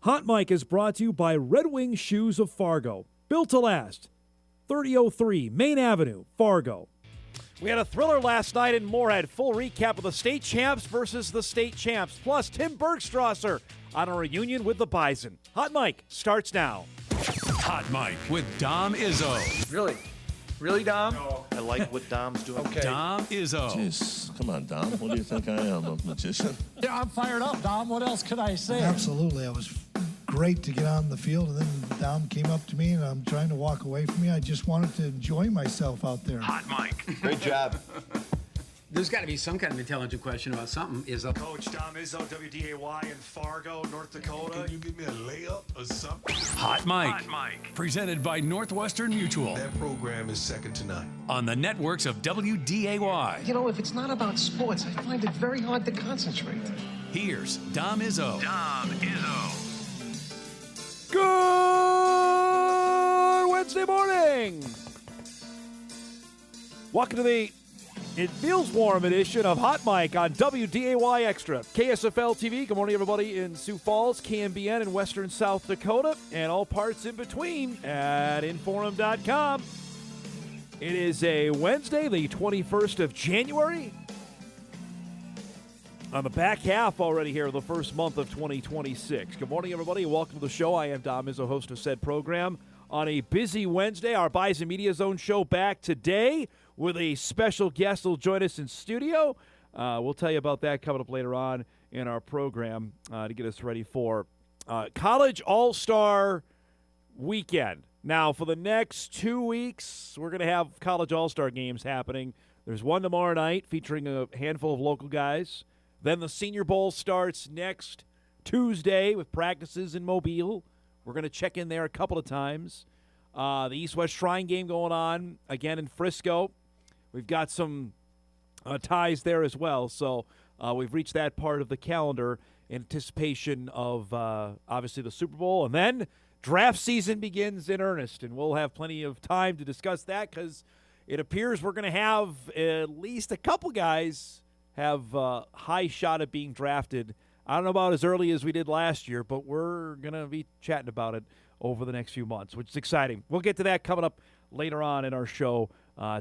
Hot Mic is brought to you by Red Wing Shoes of Fargo. Built to last. 3003 Main Avenue, Fargo. We had a thriller last night in Moorhead. Full recap of the state champs versus the state champs. Plus Tim Bergstraser on a reunion with the Bison. Hot Mic starts now. Hot Mic with Dom Izzo. Really? Really, Dom? No. I like what Dom's doing. Okay. Dom Izzo. Jeez, come on, Dom. What do you think I am, a magician? Yeah, I'm fired up, Dom. What else could I say? Absolutely. It was great to get on the field, and then Dom came up to me, and I'm trying to walk away from me. I just wanted to enjoy myself out there. Hot Mic. Great job. There's got to be some kind of intelligent question about something. Coach Dom Izzo, WDAY in Fargo, North Dakota. Can you give me a layup or something? Hot Mic. Presented by Northwestern Mutual. That program is second to none. On the networks of WDAY. You know, if it's not about sports, I find it very hard to concentrate. Here's Dom Izzo. Good Wednesday morning. Welcome to the It Feels Warm edition of Hot Mic on WDAY Extra. KSFL TV, good morning everybody in Sioux Falls, KMBN in western South Dakota, and all parts in between at Inforum.com. It is a Wednesday, the 21st of January. On the back half already here of the first month of 2026. Good morning everybody, welcome to the show. I am Dom Izzo, host of said program. On a busy Wednesday, our Bison Media Zone show back today with a special guest who will join us in studio. We'll tell you about that coming up later on in our program to get us ready for College All-Star Weekend. Now, for the next 2 weeks, we're going to have College All-Star games happening. There's one tomorrow night featuring a handful of local guys. Then the Senior Bowl starts next Tuesday with practices in Mobile. We're going to check in there a couple of times. The East-West Shrine game going on again in Frisco. We've got some ties there as well. So we've reached that part of the calendar in anticipation of obviously the Super Bowl. And then draft season begins in earnest. And we'll have plenty of time to discuss that because it appears we're going to have at least a couple guys have a high shot at being drafted. I don't know about as early as we did last year, but we're going to be chatting about it over the next few months, which is exciting. We'll get to that coming up later on in our show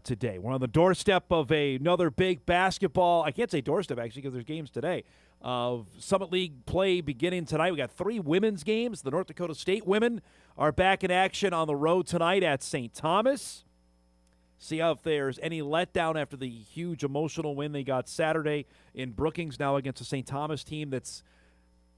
today. We're on the doorstep of another big basketball. I can't say doorstep, actually, because there's games today. Of Summit League play beginning tonight. We got 3 women's games. The North Dakota State women are back in action on the road tonight at St. Thomas. See if there's any letdown after the huge emotional win they got Saturday in Brookings now against a St. Thomas team that's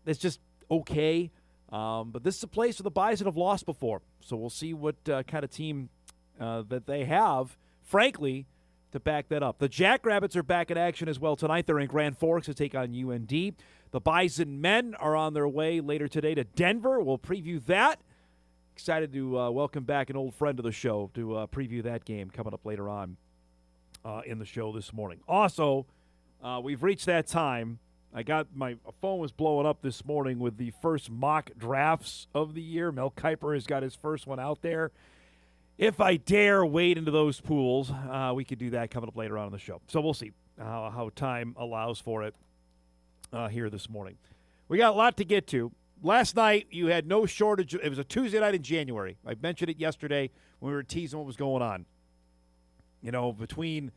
just okay. But this is a place where the Bison have lost before. So we'll see what kind of team that they have, frankly, to back that up. The Jackrabbits are back in action as well tonight. They're in Grand Forks to take on UND. The Bison men are on their way later today to Denver. We'll preview that. Excited to welcome back an old friend of the show to preview that game coming up later on in the show this morning. Also, we've reached that time. I got my phone was blowing up this morning with the first mock drafts of the year. Mel Kiper has got his first one out there. If I dare wade into those pools, we could do that coming up later on in the show. So we'll see how time allows for it here this morning. We got a lot to get to. Last night, you had no shortage. It was a Tuesday night in January. I mentioned it yesterday when we were teasing what was going on. You know, between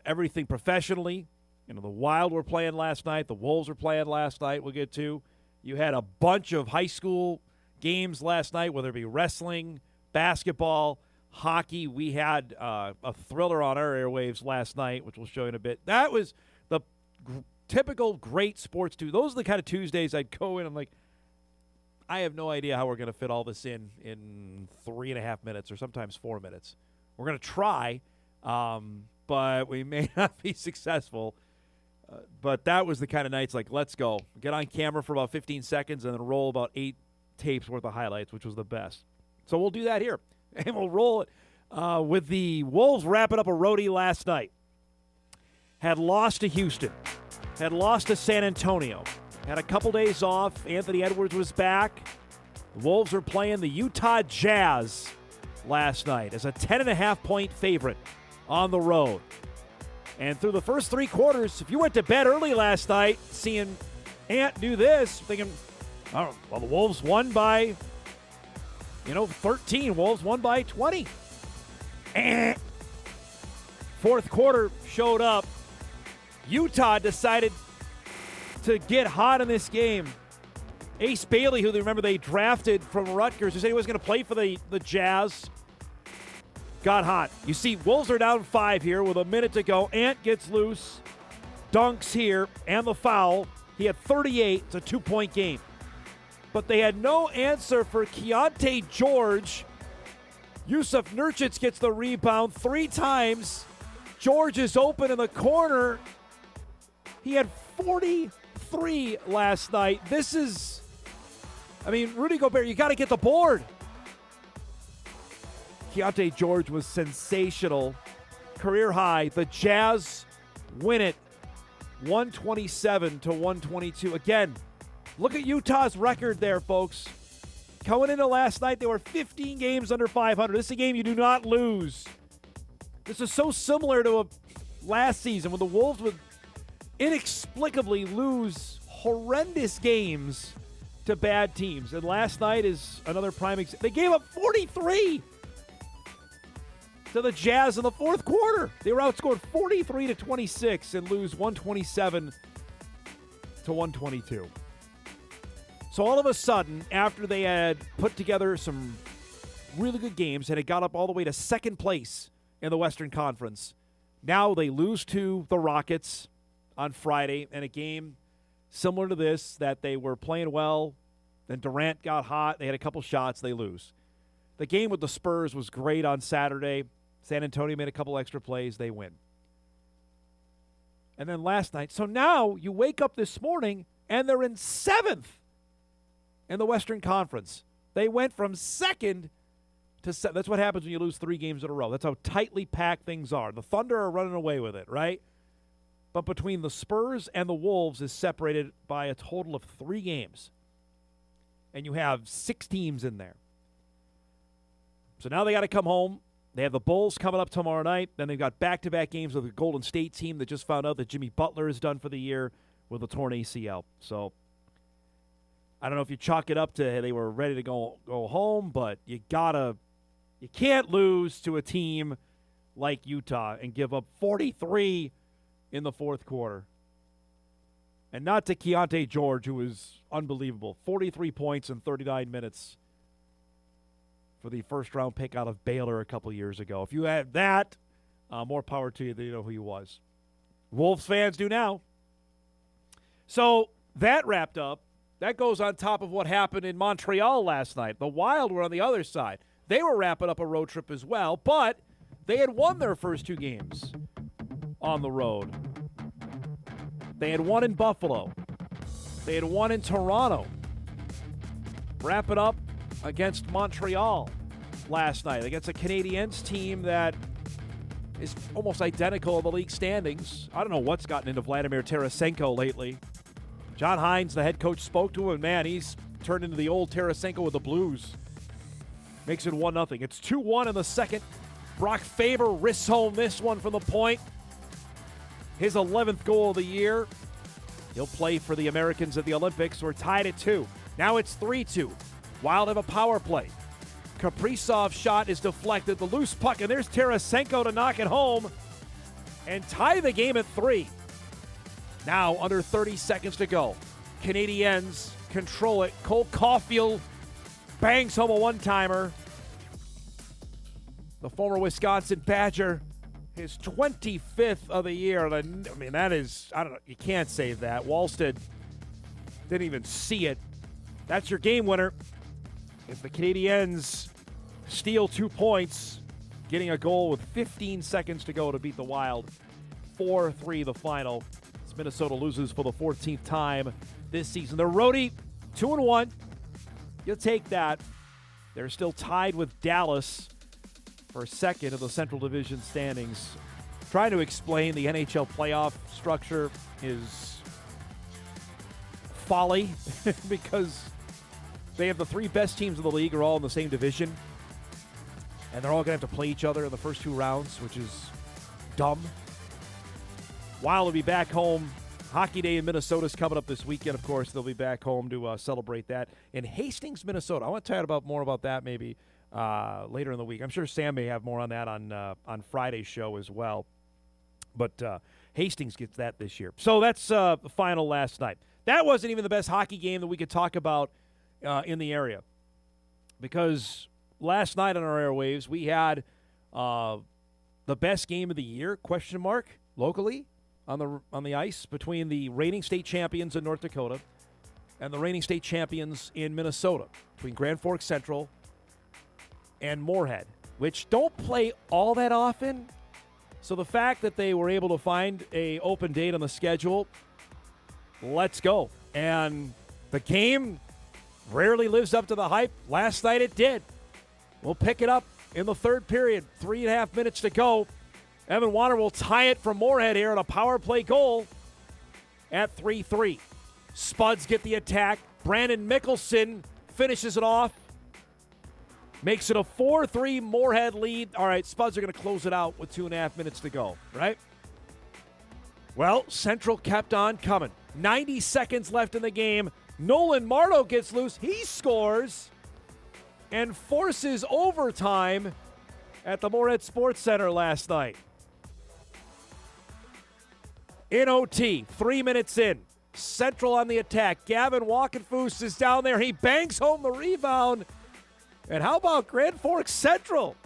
everything professionally, you know, the Wild were playing last night. The Wolves were playing last night, we'll get to. You had a bunch of high school games last night, whether it be wrestling, basketball, hockey. We had a thriller on our airwaves last night, which we'll show you in a bit. That was the typical great sports Tuesday. Those are the kind of Tuesdays I'd go in and like, I have no idea how we're going to fit all this in 3.5 minutes or sometimes 4 minutes. We're going to try, but we may not be successful. But that was the kind of nights like, let's go. Get on camera for about 15 seconds and then roll about 8 tapes worth of highlights, which was the best. So we'll do that here. And we'll roll it with the Wolves wrapping up a roadie last night. Had lost to Houston. Had lost to San Antonio. Had a couple days off. Anthony Edwards was back. The Wolves are playing the Utah Jazz last night as a 10.5-point favorite on the road. And through the first 3 quarters, if you went to bed early last night seeing Ant do this, thinking, I don't know. Well, the Wolves won by, 13. Wolves won by 20. Fourth quarter showed up. Utah decided to get hot in this game. Ace Bailey, who they drafted from Rutgers, who said he was going to play for the Jazz, got hot. You see, Wolves are down 5 here with a minute to go. Ant gets loose, dunks here, and the foul. He had 38. It's a 2-point game. But they had no answer for Keontae George. Yusuf Nurkic gets the rebound 3 times. George is open in the corner. He had 43 last night. This is, Rudy Gobert, you got to get the board. Keontae George was sensational. Career high. The Jazz win it 127-122. Again, look at Utah's record there, folks. Coming into last night, they were 15 games under 500. This is a game you do not lose. This is so similar to last season when the Wolves would inexplicably lose horrendous games to bad teams. And last night is another prime example. They gave up 43 to the Jazz in the fourth quarter. They were outscored 43-26 and lose 127-122. So all of a sudden, after they had put together some really good games and it got up all the way to second place in the Western Conference, now they lose to the Rockets on Friday in a game similar to this, that they were playing well, then Durant got hot, they had a couple shots, they lose. The game with the Spurs was great on Saturday. San Antonio made a couple extra plays, they win. And then last night, so now you wake up this morning and they're in 7th in the Western Conference. They went from 2nd to 7th. That's what happens when you lose 3 games in a row. That's how tightly packed things are. The Thunder are running away with it, right? But between the Spurs and the Wolves is separated by a total of 3 games. And you have 6 teams in there. So now they got to come home. They have the Bulls coming up tomorrow night. Then they've got back-to-back games with the Golden State team that just found out that Jimmy Butler is done for the year with a torn ACL. So I don't know if you chalk it up to they were ready to go home, but you can't lose to a team like Utah and give up 43 in the fourth quarter. And not to Keontae George, who was unbelievable. 43 points in 39 minutes for the first-round pick out of Baylor a couple years ago. If you had that, more power to you. You know who he was. Wolves fans do now. So that wrapped up. That goes on top of what happened in Montreal last night. The Wild were on the other side. They were wrapping up a road trip as well, but they had won their first 2 games on the road. They had won in Buffalo. They had won in Toronto. Wrap it up against Montreal last night, against a Canadiens team that is almost identical in the league standings. I don't know what's gotten into Vladimir Tarasenko lately. John Hines, the head coach, spoke to him, and man, he's turned into the old Tarasenko with the Blues. Makes it 1-0. It's 2-1 in the second. Brock Faber risks home this one from the point. His 11th goal of the year. He'll play for the Americans at the Olympics. We're tied at 2. Now it's 3-2. Wild have a power play. Kaprizov's shot is deflected. The loose puck, and there's Tarasenko to knock it home and tie the game at 3. Now under 30 seconds to go. Canadiens control it. Cole Caulfield bangs home a one-timer. The former Wisconsin Badger, his 25th of the year. I mean, that is, I don't know, you can't save that. Wallstead didn't even see it. That's your game winner. If the Canadiens steal 2 points, getting a goal with 15 seconds to go to beat the Wild. 4-3 the final. As Minnesota loses for the 14th time this season. The roadie, 2-1. You'll take that. They're still tied with Dallas for second of the Central Division standings. Trying to explain the NHL playoff structure is folly because they have the 3 best teams in the league are all in the same division, and they're all going to have to play each other in the first 2 rounds, which is dumb. Wild will be back home Hockey Day in Minnesota is coming up this weekend. Of course, they'll be back home to celebrate that in Hastings, Minnesota. I want to chat more about that maybe later in the week. I'm sure Sam may have more on that on Friday's show as well. But Hastings gets that this year. So that's the final last night. That wasn't even the best hockey game that we could talk about in the area, because last night on our airwaves we had the best game of the year, ? Locally on the ice between the reigning state champions in North Dakota and the reigning state champions in Minnesota, between Grand Forks Central and Moorhead, which don't play all that often. So the fact that they were able to find a open date on the schedule, let's go. And the game rarely lives up to the hype. Last night it did. We'll pick it up in the third period. 3.5 minutes to go. Evan Warner will tie it from Moorhead here on a power play goal at 3-3. Spuds get the attack. Brandon Mickelson finishes it off. Makes it a 4-3 Moorhead lead. All right, Spuds are going to close it out with 2.5 minutes to go, right? Well, Central kept on coming. 90 seconds left in the game. Nolan Marto gets loose. He scores and forces overtime at the Moorhead Sports Center last night. In OT, 3 minutes in, Central on the attack. Gavin Walkenfoos is down there. He bangs home the rebound. And how about Grand Forks Central?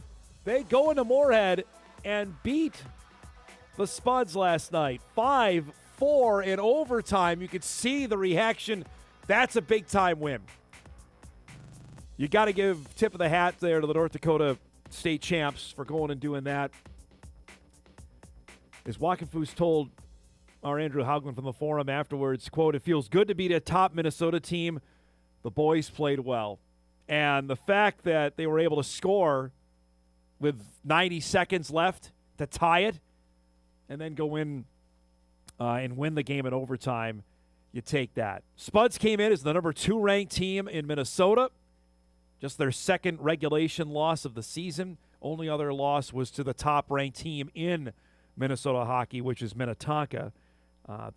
They go into Moorhead and beat the Spuds last night. 5-4 in overtime. You could see the reaction. That's a big-time win. You got to give tip of the hat there to the North Dakota state champs for going and doing that. As Walkenfoos told our Andrew Haugland from the forum afterwards, quote, "It feels good to beat a top Minnesota team. The boys played well." And the fact that they were able to score with 90 seconds left to tie it and then go in and win the game in overtime, you take that. Spuds came in as the number 2 ranked team in Minnesota. Just their second regulation loss of the season. Only other loss was to the top ranked team in Minnesota hockey, which is Minnetonka.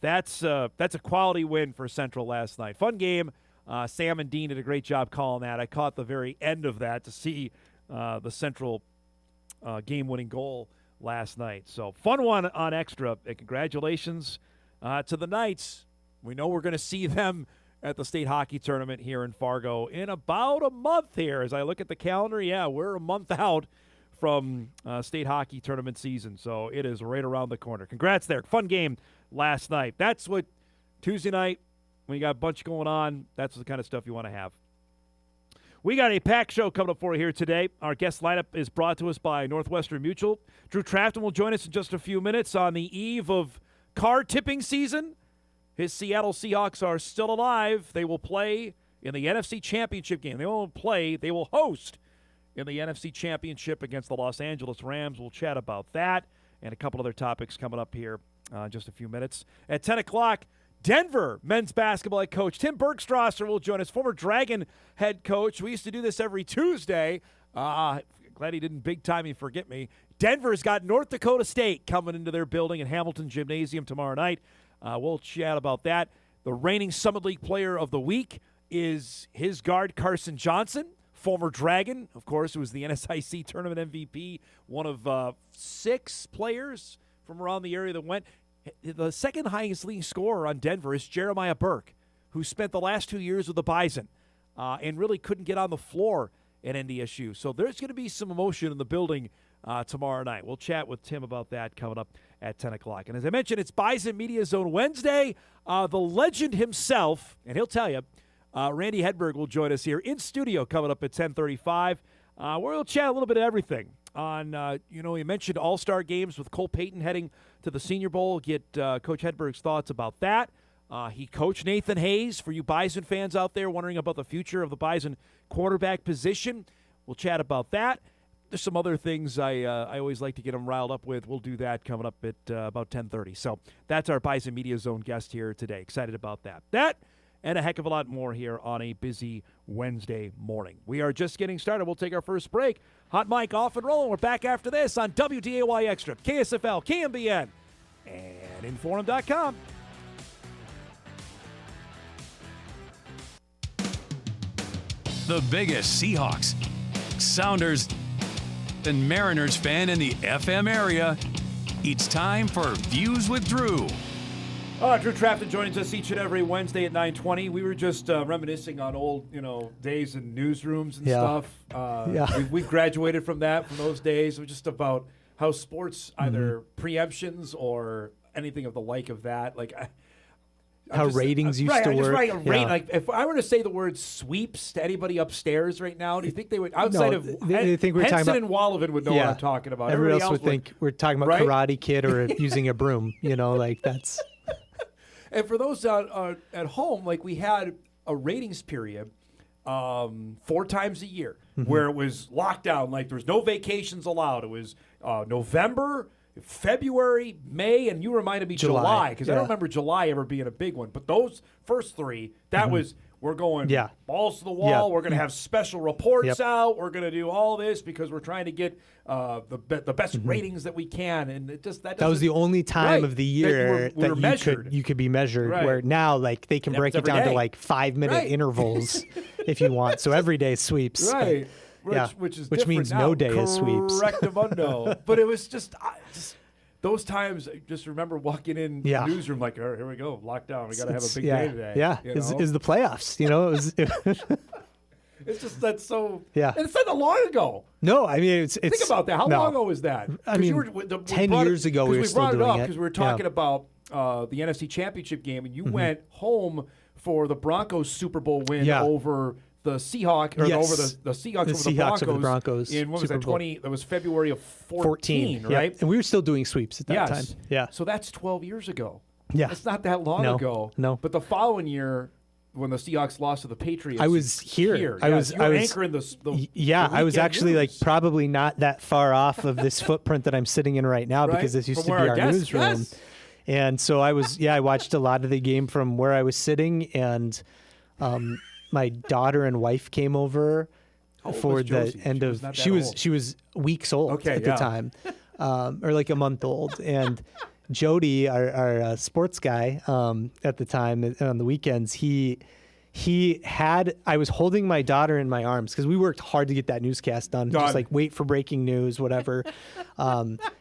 That's a quality win for Central last night. Fun game. Sam and Dean did a great job calling that. I caught the very end of that to see the Central game-winning goal last night. So fun one on Extra. And congratulations to the Knights. We know we're going to see them at the state hockey tournament here in Fargo in about a month here. As I look at the calendar, yeah, we're a month out from state hockey tournament season. So it is right around the corner. Congrats there. Fun game last night. That's what Tuesday night, when you got a bunch going on, that's the kind of stuff you want to have. We got a packed show coming up for you here today. Our guest lineup is brought to us by Northwestern Mutual. Drew Trafton will join us in just a few minutes on the eve of card tipping season. His Seattle Seahawks are still alive. They will play in the NFC Championship game. They won't play. They will host in the NFC Championship against the Los Angeles Rams. We'll chat about that and a couple other topics coming up here in just a few minutes. At 10 o'clock, Denver men's basketball head coach Tim Bergstraser will join us, former Dragon head coach. We used to do this every Tuesday. Glad he didn't big-time me, forget me. Denver's got North Dakota State coming into their building at Hamilton Gymnasium tomorrow night. We'll chat about that. The reigning Summit League Player of the Week is his guard, Carson Johnson, former Dragon, of course, who was the NSIC tournament MVP, one of 6 players from around the area that went. The second highest leading scorer on Denver is Jeremiah Burke, who spent the last 2 years with the Bison and really couldn't get on the floor at NDSU. So there's going to be some emotion in the building tomorrow night. We'll chat with Tim about that coming up at 10 o'clock. And as I mentioned, it's Bison Media Zone Wednesday. The legend himself, and he'll tell you, Randy Hedberg will join us here in studio coming up at 10:35. Where we'll chat a little bit of everything. You mentioned All-Star games with Cole Payton heading to the Senior Bowl. Get Coach Hedberg's thoughts about that. He coached Nathan Hayes, for you Bison fans out there wondering about the future of the Bison quarterback position. We'll chat about that. There's some other things I always like to get them riled up with. We'll do that coming up at about 10:30. So that's our Bison Media Zone guest here today. Excited about that. That and a heck of a lot more here on a busy Wednesday morning. We are just getting started. We'll take our first break. Hot mic off and rolling. We're back after this on WDAY Extra, KSFL, KMBN, and Inforum.com. the biggest Seahawks, Sounders, and Mariners fan in the FM area. It's time for Views with Drew. Drew Trafton joins us each and every Wednesday at 9:20. We were just reminiscing on old, days in newsrooms and stuff. We've graduated from those days. It was just about how sports, either preemptions or anything of the like of that. Like how ratings used to work. Right. Like if I were to say the word sweeps to anybody upstairs right now, do you think they would? Outside of they think we're Henson talking about, and Wallivan would know what I'm talking about. Everybody else would think we're talking about Karate Kid or using a broom. Like that's. And for those at home, like we had a ratings period 4 times a year where it was lockdown. Like there was no vacations allowed. It was November, February, May, and you reminded me July because I don't remember July ever being a big one. But those first 3, that was we're going balls to the wall. We're going to have special reports out. We're going to do all this because we're trying to get the best ratings that we can. And it just that was the only time of the year that you could be measured. Right. Where now like they can break it down to like 5-minute intervals if you want. So every day sweeps. Right. Which means now. no day is sweeps. Correctamundo. But it was just those times. I just remember walking in the newsroom like, all right, here we go, lockdown. We got to have a big day today. Yeah, is the playoffs. It's just that's so. Yeah, and it's not that long ago. No, I mean it's. Think about that. How long ago was that? I mean, 10 years ago we were still doing it because we were talking about the NFC Championship game, and you went home for the Broncos Super Bowl win over the Seahawks, or over the Seahawks over the Broncos. In what was that? 20. That was February of 14, right? Yeah. And we were still doing sweeps at that time. Yeah. So that's 12 years ago. Yeah. It's not that long ago. No. But the following year, when the Seahawks lost to the Patriots, I was here. I was anchoring the I was actually like probably not that far off of this footprint that I'm sitting in right now because this used to be our newsroom. Yes. And so I watched a lot of the game from where I was sitting, and my daughter and wife came over for the end of. She was weeks old at the time, or like a month old, and Jody, our sports guy, at the time on the weekends, I was holding my daughter in my arms because we worked hard to get that newscast done. Just like wait for breaking news, whatever.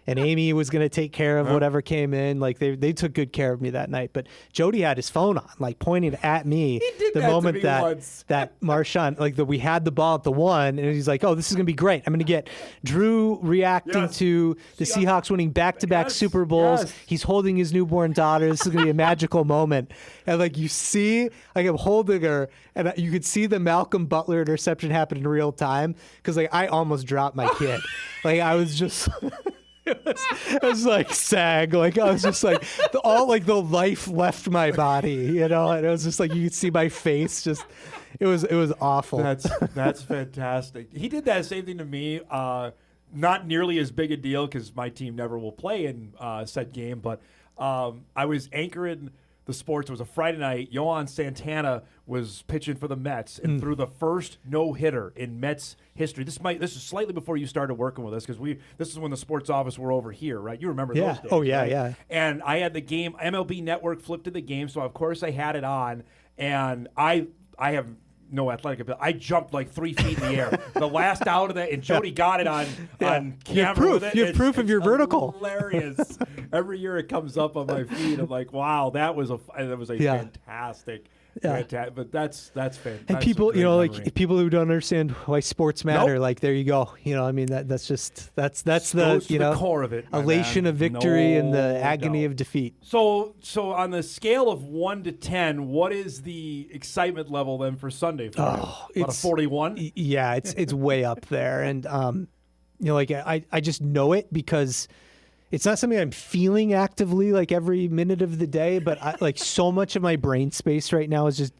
And Amy was going to take care of whatever came in. Like they took good care of me that night. But Jody had his phone on, like pointing at me the moment that Marshawn, we had the ball at the 1, and he's like, "Oh, this is going to be great. I'm going to get Drew reacting to the Seahawks winning back-to-back Super Bowls. Yes. He's holding his newborn daughter. This is going to be a magical moment." And you see, I'm holding her, and you could see the Malcolm Butler interception happen in real time because I almost dropped my kid. I was just. It was like sag. I was just the life left my body, and it was just you could see my face. Just it was awful. That's fantastic. He did that same thing to me. Not nearly as big a deal because my team never will play in said game, but I was anchoring the sports. It was a Friday night. Yohan Santana was pitching for the Mets and threw the first no-hitter in Mets history. This is slightly before you started working with us because this is when the sports office were over here, right? You remember those days. Oh yeah, right? yeah. And I had the game. MLB Network flipped to the game, so of course I had it on, and I have no athletic ability. I jumped 3 feet in the air. The last out of that, and Jody got it on camera with it. You have proof of your vertical. Hilarious. Every year it comes up on my feed. I'm like, wow, that was a fantastic. Yeah. But that's fantastic. And people, people who don't understand why sports matter, there you go. That's the core of it. Elation of victory and the agony of defeat. So on the scale of 1 to 10, what is the excitement level then for Sunday? It's 41. Yeah, it's way up there, and I just know it because. It's not something I'm feeling actively every minute of the day, but so much of my brain space right now is just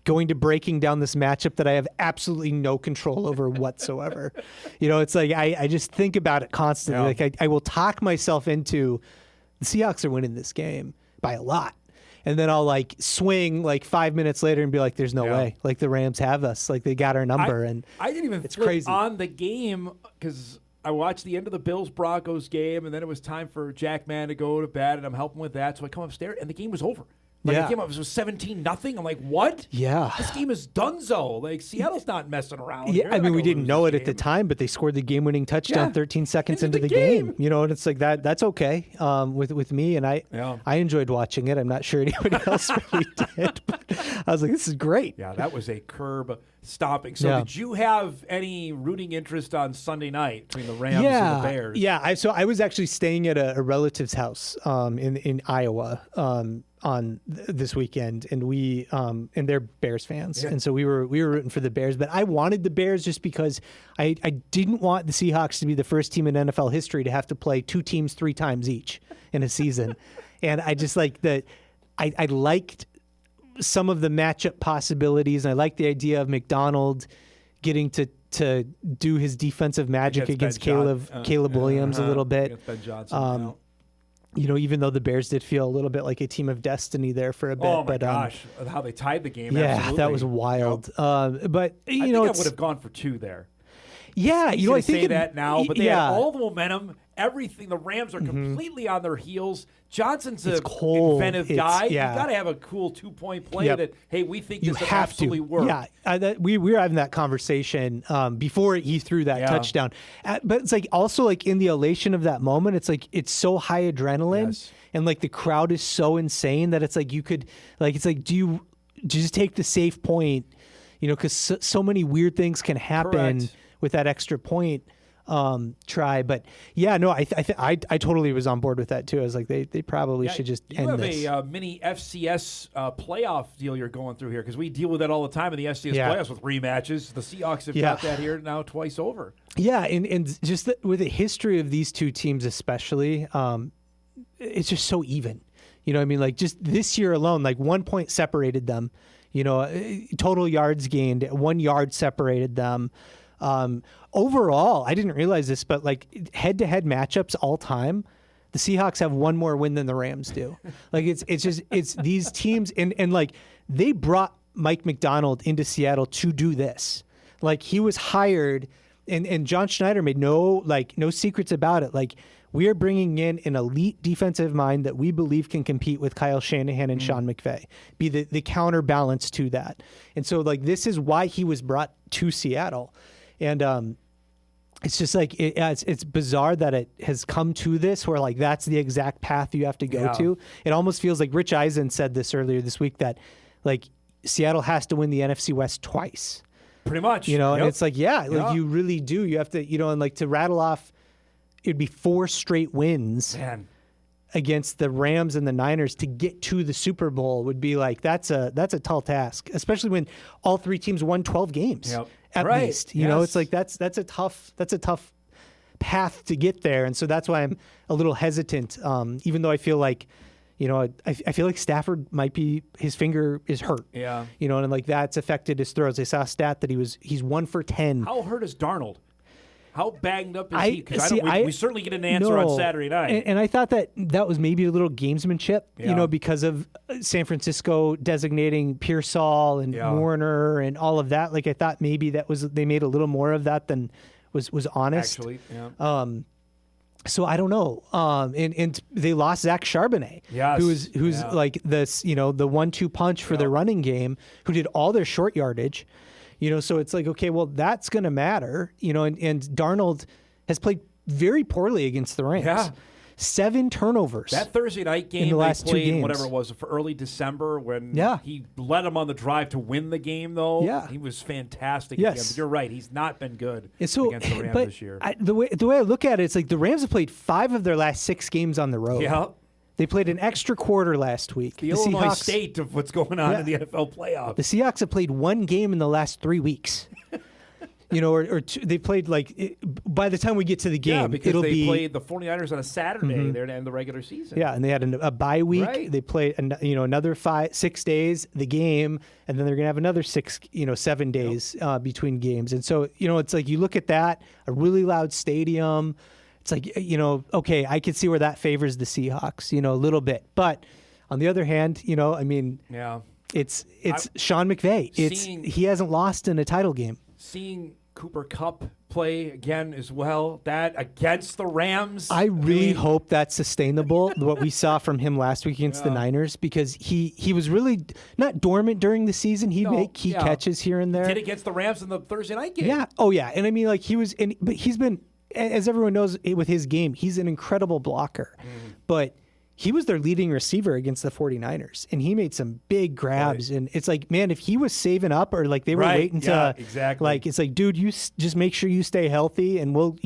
going to breaking down this matchup that I have absolutely no control over whatsoever. It's I just think about it constantly. Yeah. I will talk myself into the Seahawks are winning this game by a lot. And then I'll swing 5 minutes later and be like, there's no way. The Rams have us. They got our number. And I didn't even it's flip crazy. On the game because I watched the end of the Bills-Broncos game, and then it was time for Jack Mann to go to bed, and I'm helping with that. So I come upstairs, and the game was over. Like Yeah. it came up, it was 17-0. I'm like, what? Yeah. This game is donezo. Like Seattle's not messing around. Yeah, here. I They're mean, not we gonna didn't lose know this it at the game. time, but they scored the game-winning touchdown Yeah. 13 seconds Into into the the game. game. You know, and it's like that's okay with me, and I enjoyed watching it. I'm not sure anybody else really did, but I was like, this is great. Yeah, that was a curb stomping. So, Yeah. did you have any rooting interest on Sunday night between the Rams and the Bears? Yeah, I was actually staying at a relative's house in Iowa on this weekend, and we and they're Bears fans, and so we were rooting for the Bears, but I wanted the Bears just because I didn't want the Seahawks to be the first team in NFL history to have to play two teams 3 times each in a season, and I just like that. I liked some of the matchup possibilities, and I liked the idea of McDonald getting to do his defensive magic against Caleb Williams a little bit. Against Ben Johnson. You know, even though the Bears did feel a little bit like a team of destiny there for a bit. Oh my but, gosh, how they tied the game. Yeah, absolutely. that was wild. But I you think know, I would have gone for 2 there. Yeah, Easy you know, to I think say that now, but they had yeah. all the momentum, everything. The Rams are completely on their heels. Johnson's It's a cold. inventive It's- guy. yeah. You got to have a cool 2-point play Yep. that, hey, we think You this will have absolutely to work. Yeah, we were having that conversation before he threw that touchdown. But it's like also like in the elation of that moment, it's like it's so high adrenaline, Yes. and like the crowd is so insane that it's like you could like it's like do you just take the safe point, you know, because so many weird things can happen Correct. with that extra point try. But yeah, no, I totally was on board with that too. I was like, they probably should just you end have this. a mini FCS playoff deal you're going through here because we deal with that all the time in the FCS Yeah. playoffs with rematches. The Seahawks have Yeah. got that here now twice over. Yeah, and just with the history of these two teams especially, it's just so even. You know what I mean? Like just this year alone, like 1 point separated them. You know, total yards gained, 1 yard separated them. Overall, I didn't realize this, but like head-to-head matchups all time, the Seahawks have one more win than the Rams do. Like it's these teams and like they brought Mike McDonald into Seattle to do this. Like he was hired and John Schneider made no secrets about it. Like we are bringing in an elite defensive mind that we believe can compete with Kyle Shanahan and Sean McVay, be the counterbalance to that. And so like this is why he was brought to Seattle. And it's just like it's bizarre that it has come to this where like that's the exact path you have to go to. It almost feels like Rich Eisen said this earlier this week that like Seattle has to win the NFC West twice. Pretty much. You know, and Yep. it's like, like you really do. You have to, you know, and like to rattle off, it'd be 4 straight wins Man. against the Rams and the Niners to get to the Super Bowl would be like that's a tall task, especially when all 3 teams won 12 games Yep. at Right. least. You know, Yes. it's like that's a tough path to get there, and so that's why I'm a little hesitant. Even though I feel like, you know, I feel like Stafford might be his finger is hurt. Yeah. You know, and like that's affected his throws. I saw a stat that he's 1 for 10. How hurt is Darnold? How banged up is he? Because see, we certainly get an answer on Saturday night. And I thought that was maybe a little gamesmanship, Yeah. you know, because of San Francisco designating Pearsall and Warner and all of that. Like I thought maybe they made a little more of that than was honest. Actually, yeah. So I don't know. And they lost Zach Charbonnet, Yes. who's like this, you know, the 1-2 punch for their running game, who did all their short yardage. You know, so it's like, okay, well, that's going to matter, you know, and Darnold has played very poorly against the Rams. Yeah. 7 turnovers. That Thursday night game in the last they 2 played, games. whatever it was, for early December when Yeah. he led them on the drive to win the game, though. Yeah. He was fantastic Yes. again. But you're right. He's not been good And so, against the Rams but this year. the way I look at it, it's like the Rams have played 5 of their last 6 games on the road. Yeah. They played an extra quarter last week. The Illinois State of what's going on in the NFL playoffs. The Seahawks have played 1 game in the last 3 weeks. You know, or 2, they played like by the time we get to the game, because it'll they be played the 49ers on a Saturday there to end the regular season. Yeah, and they had a bye week. Right. They played, another 6 days, the game, and then they're gonna have another 7 days between games. And so, you know, it's like you look at that, a really loud stadium. It's like, you know, okay, I could see where that favors the Seahawks, you know, a little bit. But on the other hand, you know, I mean, Yeah. it's Sean McVay. He hasn't lost in a title game. Seeing Cooper Kupp play again as well. That against the Rams. I really hope that's sustainable, what we saw from him last week against the Niners, because he was really not dormant during the season. He'd make key catches here and there. Did against the Rams in the Thursday night game. Yeah. Oh, yeah. And I mean, like but he's been, as everyone knows with his game, he's an incredible blocker. But he was their leading receiver against the 49ers, and he made some big grabs. And it's like, man, if he was saving up or like they were waiting to, like, it's like, dude, you just make sure you stay healthy, and we'll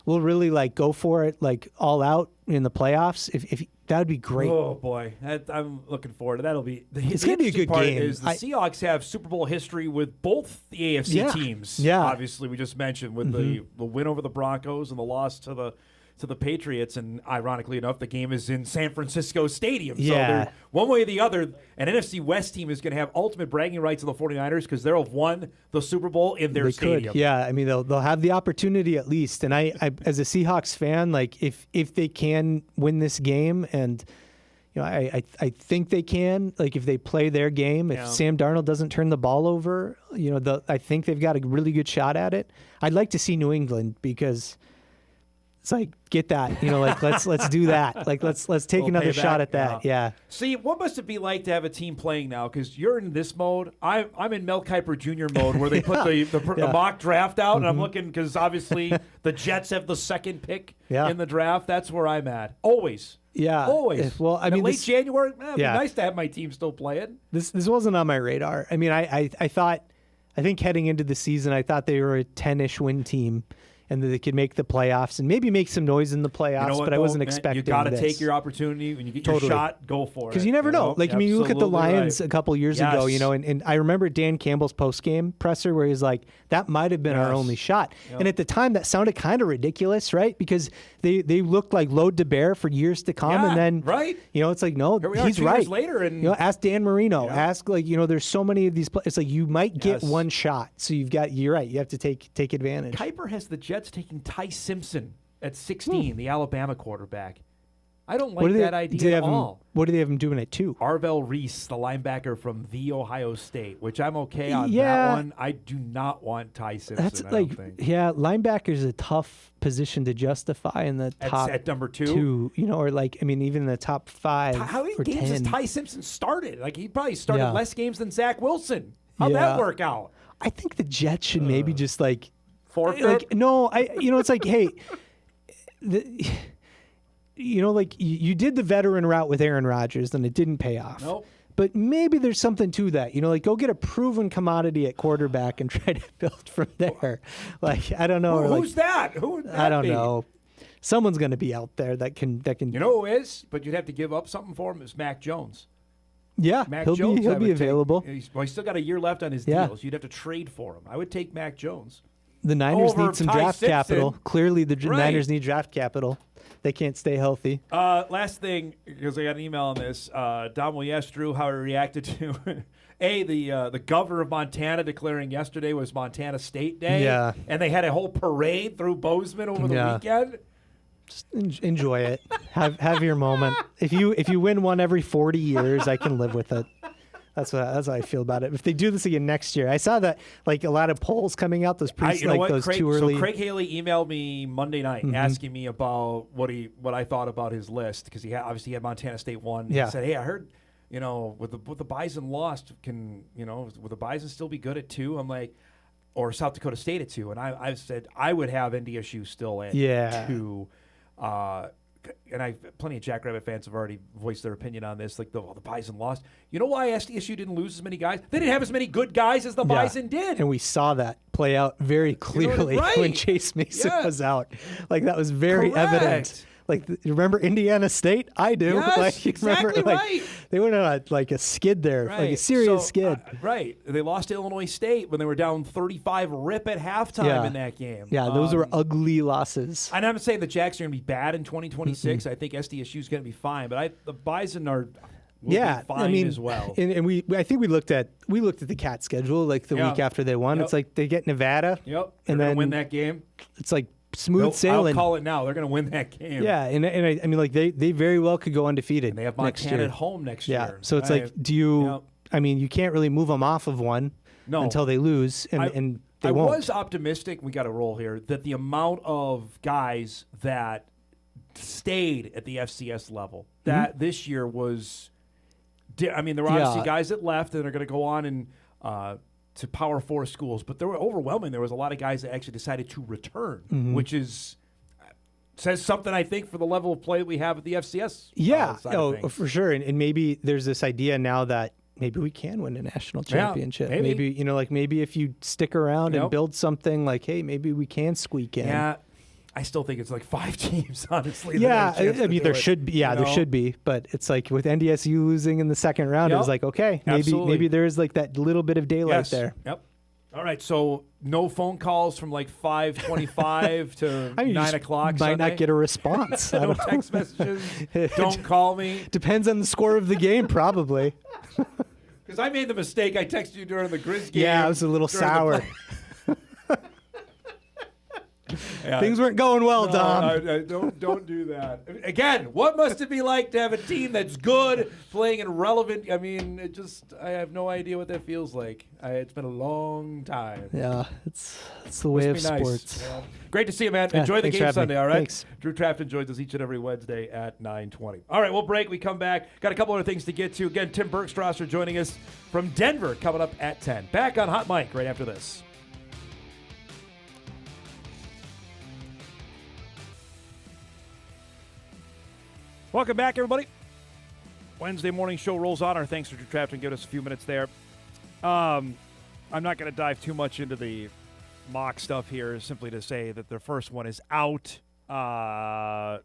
really like go for it, like all out in the playoffs. If that would be great. Oh boy, I'm looking forward to that. That'll be. It's gonna be a good part game. Is the Seahawks have Super Bowl history with both the AFC teams. Yeah. Obviously, we just mentioned with the win over the Broncos and the loss to the Patriots, and ironically enough, the game is in San Francisco Stadium. So one way or the other, an NFC West team is going to have ultimate bragging rights of the 49ers because they'll have won the Super Bowl in their stadium. Could. Yeah, I mean, they'll have the opportunity at least. And I as a Seahawks fan, like if they can win this game, and I think they can, like if they play their game, if Sam Darnold doesn't turn the ball over, I think they've got a really good shot at it. I'd like to see New England because it's like, get that, like let's do that. Like let's take another shot at that. Yeah. See, what must it be like to have a team playing now? Because you're in this mode. I'm in Mel Kiper Jr. mode where they put the mock draft out, and I'm looking because obviously the Jets have the second pick in the draft. That's where I'm at. Always. Yeah. Always. Well, I mean, late January, it'd be nice to have my team still playing. This wasn't on my radar. I mean, I think heading into the season, I thought they were a 10-ish win team, and that they could make the playoffs and maybe make some noise in the playoffs, but I wasn't expecting this. You got to take your opportunity. When you get your shot, go for it. Because you never know. Like, I mean, you look at the Lions a couple years ago, and I remember Dan Campbell's post-game presser where he's like, that might have been our only shot. And at the time, that sounded kind of ridiculous, right? Because they looked like load to bear for years to come. And then, it's like, no, he's right. Years later, and ask Dan Marino. Ask, like, there's so many of these players. It's like you might get one shot. So you're right. You have to take advantage. Kiper has the Jets taking Ty Simpson at 16, the Alabama quarterback. I don't like that idea at all. What do they have him doing at 2? Arvell Reese, the linebacker from The Ohio State, which I'm okay on that one. I do not want Ty Simpson, That's I don't think. Linebacker is a tough position to justify in the top at number 2, or like, I mean, even in the top 5 How many or games 10. has Ty Simpson started? Like, he probably started less games than Zach Wilson. How'd that work out? I think the Jets should maybe just like forfeit. Like, no, it's like, hey, like you did the veteran route with Aaron Rodgers, and it didn't pay off. Nope. But maybe there's something to that. Like go get a proven commodity at quarterback and try to build from there. Like, I don't know. Who's that? Who would that be? I don't know. Someone's going to be out there that can. You know who is? But you'd have to give up something for him. Is Mac Jones. Yeah, he'll be available. He's still got a year left on his deals. You'd have to trade for him. I would take Mac Jones. The Niners need some draft capital. Clearly, the Niners need draft capital. They can't stay healthy. Last thing, because I got an email on this. Dom, will you ask Drew how he reacted to the governor of Montana declaring yesterday was Montana State Day? Yeah. And they had a whole parade through Bozeman over the weekend. Just enjoy it. Have your moment. If you win one every 40 years, I can live with it. That's how I feel about it. If they do this again next year, I saw that like a lot of polls coming out. Those too early. So Craig Haley emailed me Monday night asking me about what I thought about his list because he obviously had Montana State 1. Yeah. He said, "Hey, I heard with the Bison lost, will the Bison still be good at 2?" I'm like, or South Dakota State at 2, and I said I would have NDSU still at 2. And plenty of Jackrabbit fans have already voiced their opinion on this. Like the Bison lost. You know why SDSU didn't lose as many guys? They didn't have as many good guys as the Bison did. And we saw that play out very clearly when Chase Mason was out. Like that was very evident. Like, remember Indiana State? I do. Yes, like, exactly right. They went on a skid there, like a serious skid. Right. They lost to Illinois State when they were down 35 rip at halftime in that game. Yeah, those were ugly losses. And I'm saying the Jacks are going to be bad in 2026. I think SDSU is going to be fine, but the Bison will be fine as well. And I think we looked at the Cat schedule like the week after they won. It's like they get Nevada. Yep. And then then win that game. It's like smooth sailing. I'll call it now. They're going to win that game. Yeah, and I mean, like they very well could go undefeated. And they have Montana at home next year. Yeah, so it's like, do you? I mean, you can't really move them off of one. until they lose, and they won't. I was optimistic. We got to roll here. That the amount of guys that stayed at the FCS level that this year was. I mean, there were obviously guys that left and are going to go on and to Power 4 schools, but there were overwhelming. There was a lot of guys that actually decided to return, which says something, I think, for the level of play that we have at the FCS. For sure. And maybe there's this idea now that maybe we can win a national championship. Yeah, maybe. Maybe if you stick around and build something like, hey, maybe we can squeak in. Yeah. I still think it's like 5 teams, honestly. Yeah, I mean, there should be. Yeah, there should be. But it's like with NDSU losing in the second round, it was like, okay, maybe there's like that little bit of daylight there. Yep. All right, so no phone calls from like 5:25 to 9 o'clock. Might not get a response. No text messages. Don't call me. Depends on the score of the game, probably. Because I made the mistake. I texted you during the Grizz game. Yeah, I was a little sour. Things weren't going well, Dom. Don't do that. Again, what must it be like to have a team that's good, playing in relevant? I mean, I have no idea what that feels like. It's been a long time. Yeah, it's the way of sports. Yeah. Great to see you, man. Enjoy the game Sunday, all right? Thanks. Drew Trafton joins us each and every Wednesday at 9:20. All right, we'll break. We come back. Got a couple other things to get to. Again, Tim Bergstraser joining us from Denver coming up at 10. Back on Hot Mic right after this. Welcome back, everybody. Wednesday morning show rolls on. Our thanks to Drew Trafton giving us a few minutes there. I'm not going to dive too much into the mock stuff here, simply to say that the first one is out. Mel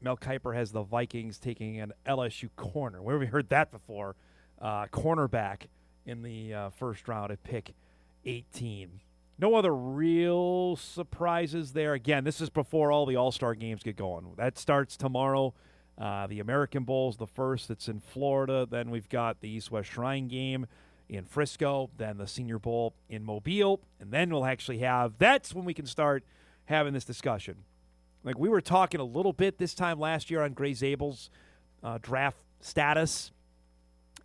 Kiper has the Vikings taking an LSU corner. Where have we heard that before? Cornerback in the first round at pick 18. No other real surprises there. Again, this is before all the All-Star games get going. That starts tomorrow. The American Bowl is the first. It's in Florida. Then we've got the East-West Shrine game in Frisco. Then the Senior Bowl in Mobile. And then we'll actually have – that's when we can start having this discussion. Like we were talking a little bit this time last year on Gray Zabel's draft status,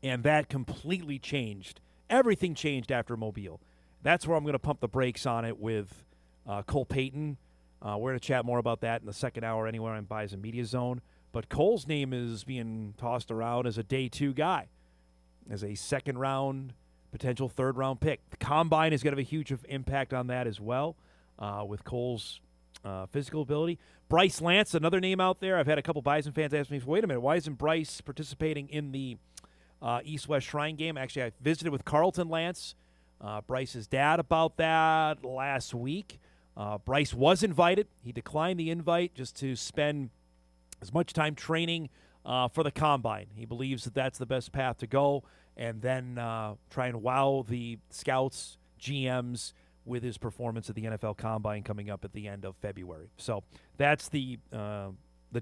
and that completely changed. Everything changed after Mobile. That's where I'm going to pump the brakes on it with Cole Payton. We're going to chat more about that in the second hour anywhere on Bison Media Zone. But Cole's name is being tossed around as a day 2 guy, as a second-round, potential third-round pick. The Combine is going to have a huge impact on that as well with Cole's physical ability. Bryce Lance, another name out there. I've had a couple Bison fans ask me, wait a minute, why isn't Bryce participating in the East-West Shrine game? Actually, I visited with Carlton Lance, Bryce's dad, about that last week. Bryce was invited. He declined the invite just to spend as much time training for the Combine. He believes that that's the best path to go, and then try and wow the scouts, GMs, with his performance at the NFL Combine coming up at the end of February. So that's the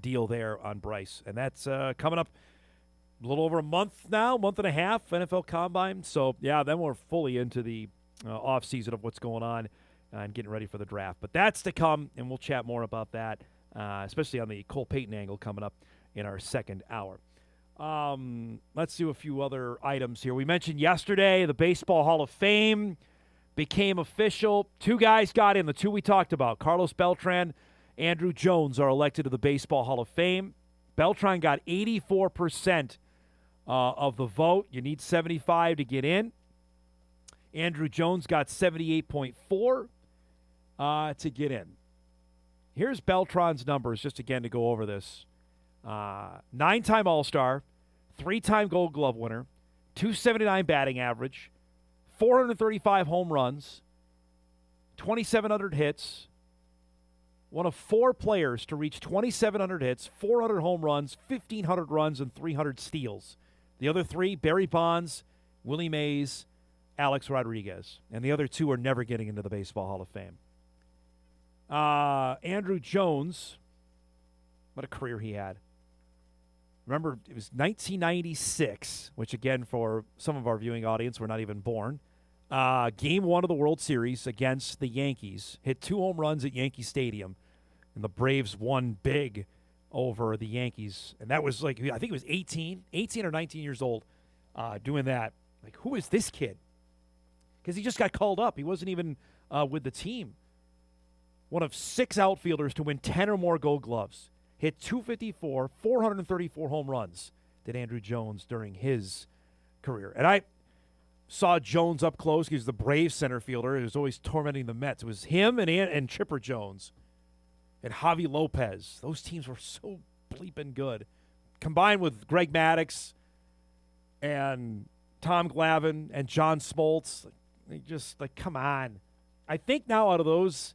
deal there on Bryce. And that's coming up a little over a month now, month and a half, NFL Combine. So, yeah, then we're fully into the offseason of what's going on and getting ready for the draft. But that's to come, and we'll chat more about that, especially on the Cole Payton angle coming up in our second hour. Let's do a few other items here. We mentioned yesterday the Baseball Hall of Fame became official. 2 guys got in, the 2 we talked about. Carlos Beltran, Andrew Jones are elected to the Baseball Hall of Fame. Beltran got 84% of the vote. You need 75 to get in. Andrew Jones got 78.4 to get in. Here's Beltran's numbers, just again to go over this. 9-time All-Star, 3-time Gold Glove winner, .279 batting average, 435 home runs, 2,700 hits, one of 4 players to reach 2,700 hits, 400 home runs, 1,500 runs, and 300 steals. The other 3, Barry Bonds, Willie Mays, Alex Rodriguez. And the other 2 are never getting into the Baseball Hall of Fame. Andrew Jones, what a career he had. Remember, it was 1996, which, again, for some of our viewing audience, were not even born. Game 1 of the World Series against the Yankees. Hit 2 home runs at Yankee Stadium, and the Braves won big over the Yankees. And that was like, I think it was 18 or 19 years old doing that. Like, who is this kid? because he just got called up. He wasn't even with the team. One of 6 outfielders to win 10 or more Gold Gloves. Hit 254, 434 home runs did Andrew Jones during his career. And I saw Jones up close. He was the Braves center fielder. He was always tormenting the Mets. It was him and Chipper Jones and Javi Lopez. Those teams were so bleeping good. Combined with Greg Maddux and Tom Glavine and John Smoltz. They just, come on. I think now out of those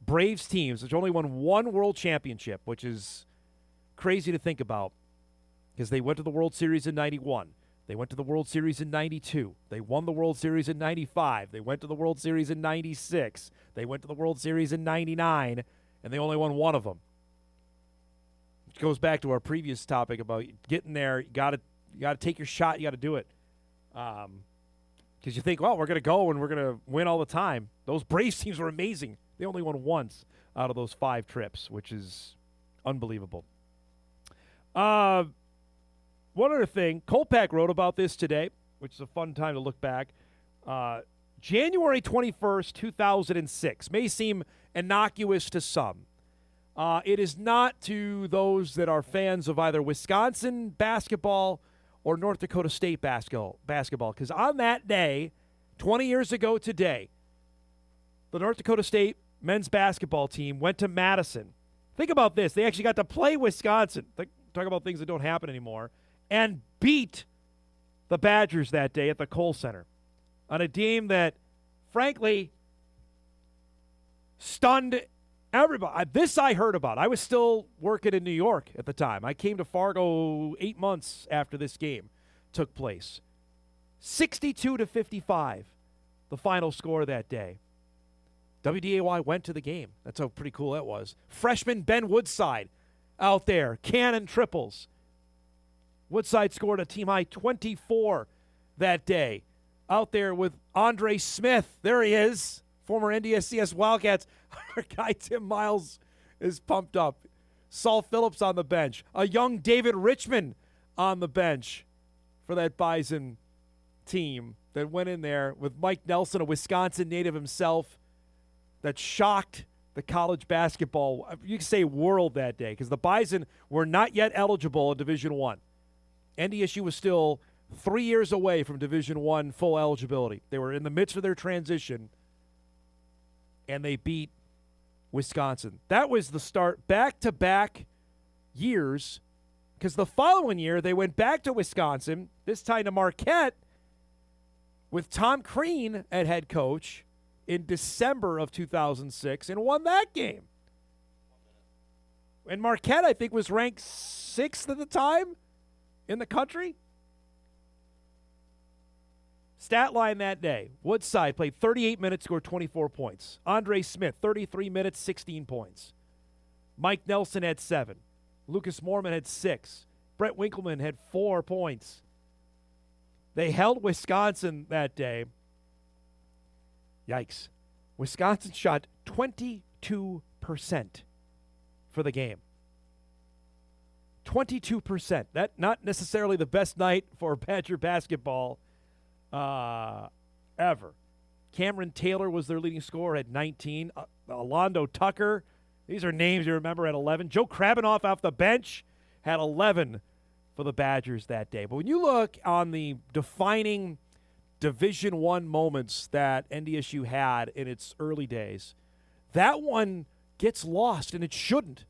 Braves teams, which only won 1 world championship, which is crazy to think about because they went to the World Series in 91. They went to the World Series in 92. They won the World Series in 95. They went to the World Series in 96. They went to the World Series in 99, and they only won 1 of them. Which goes back to our previous topic about getting there. You got to take your shot. You got to do it. Because you think, well, we're going to go and we're going to win all the time. Those Braves teams were amazing. They only won once out of those 5 trips, which is unbelievable. One other thing, Kolpak wrote about this today, which is a fun time to look back. January 21st, 2006 may seem innocuous to some. It is not to those that are fans of either Wisconsin basketball or North Dakota State basketball, because on that day, 20 years ago today, the North Dakota State men's basketball team went to Madison. Think about this. They actually got to play Wisconsin. Talk about things that don't happen anymore. And beat the Badgers that day at the Kohl Center on a game that, frankly, stunned everybody. This I heard about. I was still working in New York at the time. I came to Fargo 8 months after this game took place. 62-55, the final score that day. WDAY went to the game. That's how pretty cool that was. Freshman Ben Woodside out there, cannon triples. Woodside scored a team-high 24 that day. Out there with Andre Smith. There he is, former NDSCS Wildcats. Our guy Tim Miles is pumped up. Saul Phillips on the bench. A young David Richmond on the bench for that Bison team that went in there with Mike Nelson, a Wisconsin native himself, that shocked the college basketball, you could say, world that day, because the Bison were not yet eligible in Division I. NDSU was still 3 years away from Division I full eligibility. They were in the midst of their transition, and they beat Wisconsin. That was the start, back-to-back years, because the following year they went back to Wisconsin, this time to Marquette, with Tom Crean at head coach in December of 2006, and won that game. And Marquette, I think, was ranked 6th at the time in the country. Stat line that day. Woodside played 38 minutes, scored 24 points. Andre Smith, 33 minutes, 16 points. Mike Nelson had 7. Lucas Moorman had 6. Brett Winkleman had 4 points. They held Wisconsin that day. Yikes. Wisconsin shot 22% for the game. 22%. That not necessarily the best night for Badger basketball ever. Cameron Taylor was their leading scorer at 19. Alondo Tucker, these are names you remember, at 11. Joe Krabinoff off the bench had 11 for the Badgers that day. But when you look on the defining Division I moments that NDSU had in its early days, that one gets lost, and it shouldn't.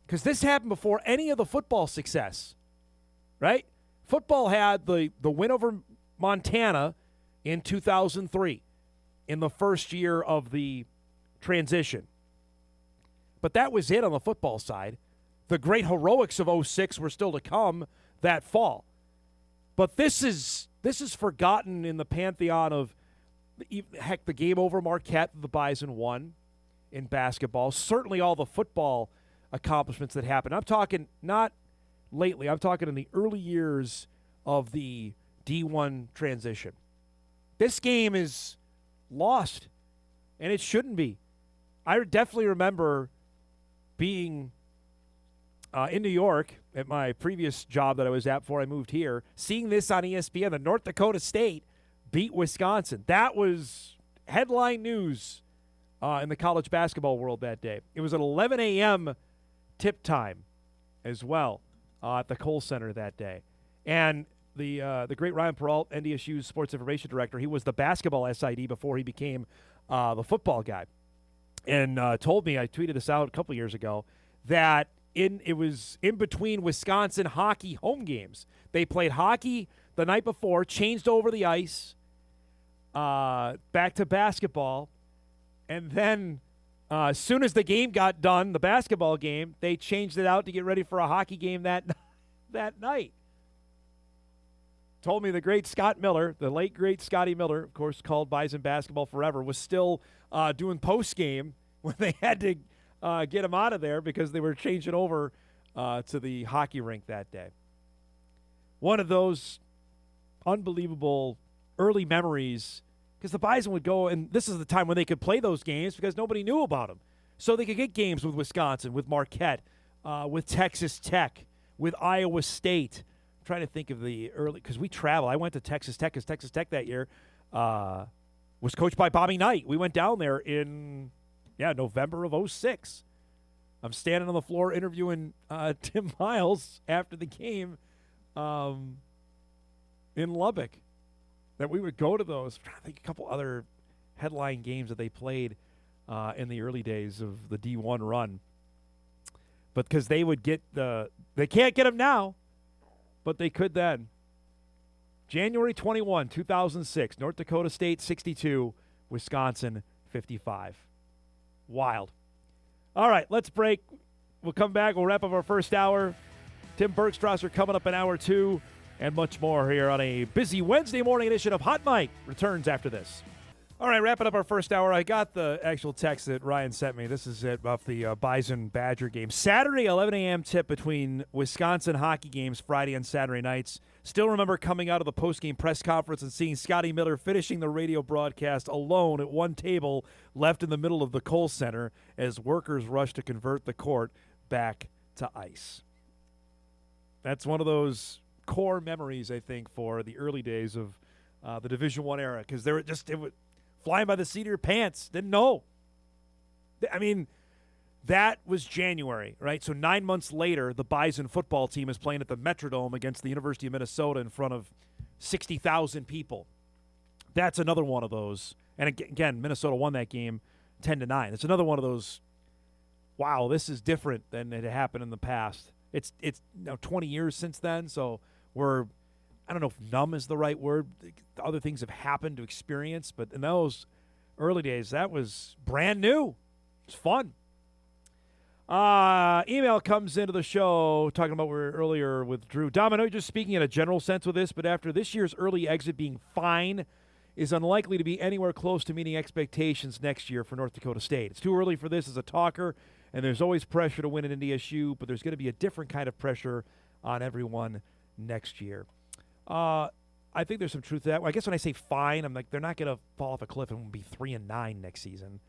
Because this happened before any of the football success, right? Football had the win over Montana in 2003 in the first year of the transition. But that was it on the football side. The great heroics of 06 were still to come that fall. But this is forgotten in the pantheon of, heck, the game over Marquette, the Bison won in basketball. Certainly all the football accomplishments that happened. I'm talking not lately. I'm talking in the early years of the D1 transition. This game is lost, and it shouldn't be. I definitely remember being in New York at my previous job that I was at before I moved here, seeing this on ESPN, the North Dakota State beat Wisconsin. That was headline news in the college basketball world that day. It was at 11 a.m. tip time as well at the Kohl Center that day. And the great Ryan Peralt, NDSU's sports information director, he was the basketball SID before he became the football guy, and told me, I tweeted this out a couple years ago, that it was in between Wisconsin hockey home games. They played hockey the night before, changed over the ice, back to basketball, and then as soon as the game got done, the basketball game, they changed it out to get ready for a hockey game that night. Told me the great Scott Miller, the late great Scotty Miller, of course called Bison basketball forever, was still doing post game when they had to get him out of there because they were changing over to the hockey rink that day. One of those unbelievable early memories, because the Bison would go, and this is the time when they could play those games because nobody knew about them. So they could get games with Wisconsin, with Marquette, with Texas Tech, with Iowa State. I'm trying to think of the early, because we travel. I went to Texas Tech, because Texas Tech that year was coached by Bobby Knight. We went down there in, November of 06. I'm standing on the floor interviewing Tim Miles after the game in Lubbock, that we would go to those. I'm trying to think a couple other headline games that they played in the early days of the D1 run. But because they would get they can't get them now, but they could then. January 21, 2006, North Dakota State 62, Wisconsin 55. Wild. All right, let's break. We'll come back. We'll wrap up our first hour. Tim Bergstraser coming up in hour 2, and much more here on a busy Wednesday morning edition of Hot Mic. Returns after this. All right, wrapping up our first hour. I got the actual text that Ryan sent me. This is it, off the Bison-Badger game. Saturday, 11 a.m. tip between Wisconsin hockey games Friday and Saturday nights. Still remember coming out of the postgame press conference and seeing Scotty Miller finishing the radio broadcast alone at one table left in the middle of the Kohl Center as workers rushed to convert the court back to ice. That's one of those core memories, I think, for the early days of the Division I era, because it would flying by the seat of your pants. Didn't know. I mean, that was January, right? So 9 months later, the Bison football team is playing at the Metrodome against the University of Minnesota in front of 60,000 people. That's another one of those. And again, Minnesota won that game 10-9. It's another one of those, wow, this is different than it happened in the past. It's now 20 years since then, so we're, I don't know if numb is the right word. Other things have happened to experience, but in those early days, that was brand new. It's fun. Email comes into the show talking about where earlier with Drew. Dom, I know you're just speaking in a general sense with this, but after this year's early exit being fine is unlikely to be anywhere close to meeting expectations next year for North Dakota State. It's too early for this as a talker, and there's always pressure to win at NDSU, but there's going to be a different kind of pressure on everyone next year. I think there's some truth to that. Well, I guess when I say fine, I'm like, they're not going to fall off a cliff and be 3-9 next season,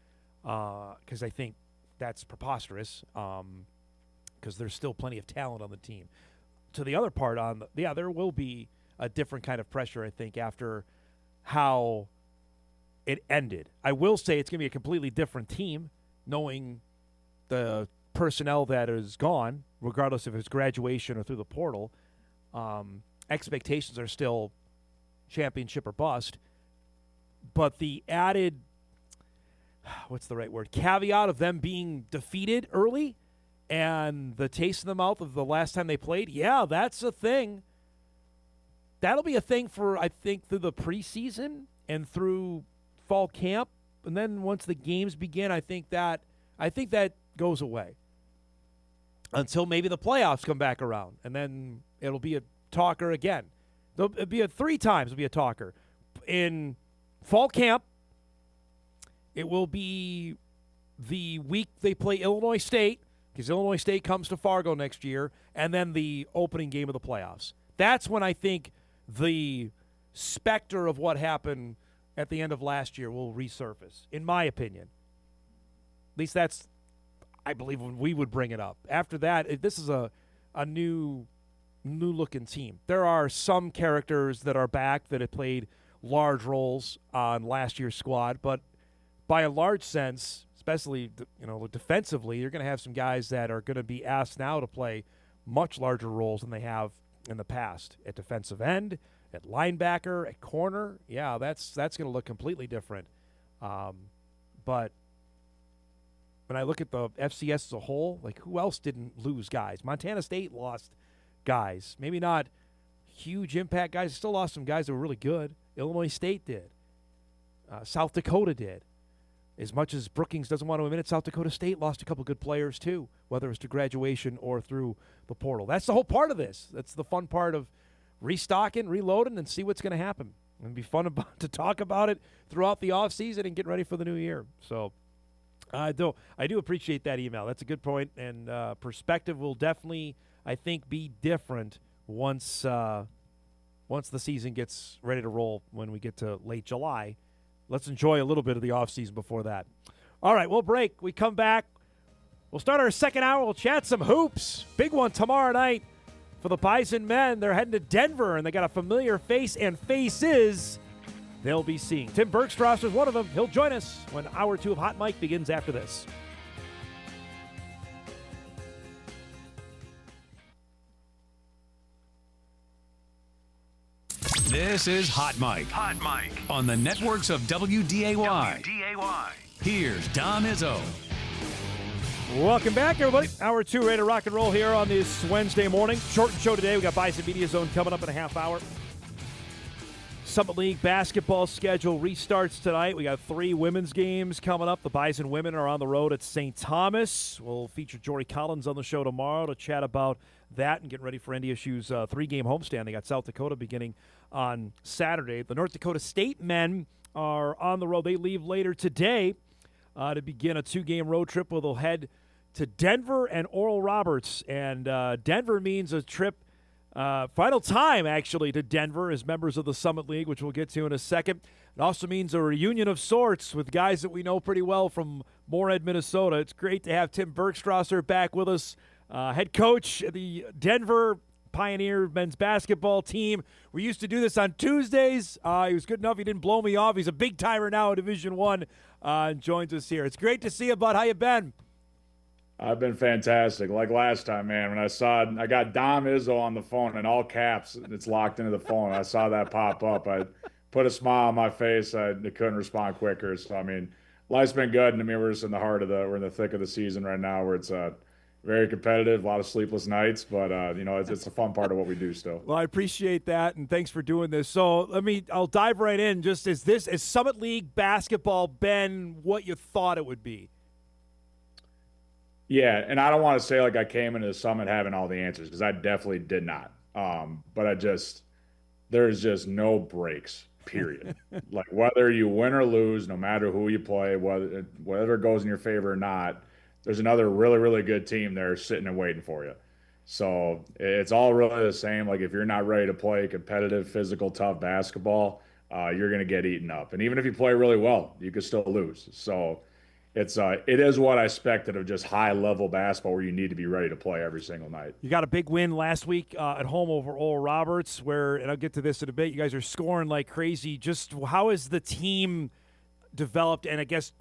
because I think that's preposterous, because there's still plenty of talent on the team. To the other part, there will be a different kind of pressure, I think, after how it ended. I will say it's going to be a completely different team, knowing the personnel that is gone, regardless if it's graduation or through the portal. Expectations are still championship or bust, but the added, what's the right word, caveat of them being defeated early and the taste in the mouth of the last time they played, yeah, that's a thing. That'll be a thing for, I think, through the preseason and through fall camp, and then once the games begin, I think that goes away until maybe the playoffs come back around, and then it'll be a talker again. It'll be 3 times it'll be a talker. In fall camp, it will be the week they play Illinois State, because Illinois State comes to Fargo next year, and then the opening game of the playoffs. That's when I think the specter of what happened at the end of last year will resurface, in my opinion. At least that's, I believe, when we would bring it up. After that, this is a new-looking team. There are some characters that are back that have played large roles on last year's squad, but by a large sense, especially defensively, you're going to have some guys that are going to be asked now to play much larger roles than they have in the past at defensive end, at linebacker, at corner. Yeah, that's going to look completely different. But when I look at the FCS as a whole, like who else didn't lose guys? Montana State lost guys. Maybe not huge impact guys. Still lost some guys that were really good. Illinois State did. South Dakota did. As much as Brookings doesn't want to admit it, South Dakota State lost a couple good players too, whether it's to graduation or through the portal. That's the whole part of this. That's the fun part of restocking, reloading, and see what's going to happen. It'll be fun to talk about it throughout the offseason and get ready for the new year. So I do appreciate that email. That's a good point, and perspective will definitely, I think, be different once the season gets ready to roll when we get to late July. Let's enjoy a little bit of the offseason before that. All right, we'll break. We come back. We'll start our second hour. We'll chat some hoops. Big one tomorrow night for the Bison men. They're heading to Denver, and they got a familiar face and faces they'll be seeing. Tim Bergstraser is one of them. He'll join us when Hour 2 of Hot Mic begins after this. This is Hot Mic. Hot Mic. On the networks of WDAY. Here's Dom Izzo. Welcome back, everybody. Hour 2, ready to rock and roll here on this Wednesday morning. Shortened show today. We got Bison Media Zone coming up in a half hour. Summit League basketball schedule restarts tonight. We got 3 women's games coming up. The Bison women are on the road at St. Thomas. We'll feature Jory Collins on the show tomorrow to chat about that and get ready for NDSU's 3-game homestand. They got South Dakota beginning on Saturday. The North Dakota State men are on the road. They leave later today to begin a 2-game road trip where they'll head to Denver and Oral Roberts. And Denver means a trip, final time actually, to Denver as members of the Summit League, which we'll get to in a second. It also means a reunion of sorts with guys that we know pretty well from Moorhead, Minnesota. It's great to have Tim Bergstraser back with us, head coach of the Denver Pioneer men's basketball team. We used to do this on Tuesdays. He was good enough. He didn't blow me off. He's a big timer now in Division I and joins us here. It's great to see you, bud. How you been? I've been fantastic. Like last time, man, when I got Dom Izzo on the phone in all caps. It's locked into the phone. I saw that pop up. I put a smile on my face. I couldn't respond quicker. So, I mean, life's been good. And I mean, we're just in the thick of the season right now where it's very competitive, a lot of sleepless nights, but it's a fun part of what we do still. Well, I appreciate that, and thanks for doing this. So I'll dive right in. Just has Summit League basketball been what you thought it would be? Yeah, and I don't want to say like I came into the Summit having all the answers, because I definitely did not. But there's just no breaks, period. Like whether you win or lose, no matter who you play, whether it goes in your favor or not, there's another really, really good team there sitting and waiting for you. So it's all really the same. Like if you're not ready to play competitive, physical, tough basketball, you're going to get eaten up. And even if you play really well, you could still lose. So it is what I expected of just high-level basketball where you need to be ready to play every single night. You got a big win last week at home over Oral Roberts and I'll get to this in a bit, you guys are scoring like crazy. Just how has the team developed and I guess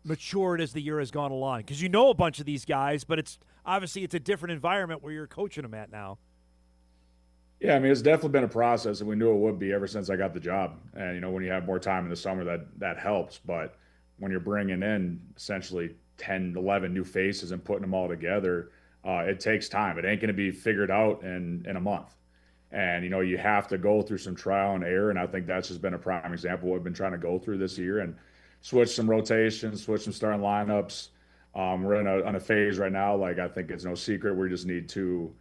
matured as the year has gone along? Because you know a bunch of these guys, but it's a different environment where you're coaching them at now. Yeah, I mean, it's definitely been a process, and we knew it would be ever since I got the job. And, when you have more time in the summer, that helps. But when you're bringing in essentially 10, 11 new faces and putting them all together, it takes time. It ain't going to be figured out in a month. And, you have to go through some trial and error, and I think that's just been a prime example of what we've been trying to go through this year and switch some rotations, switch some starting lineups. We're on a phase right now, like I think it's no secret. We just need to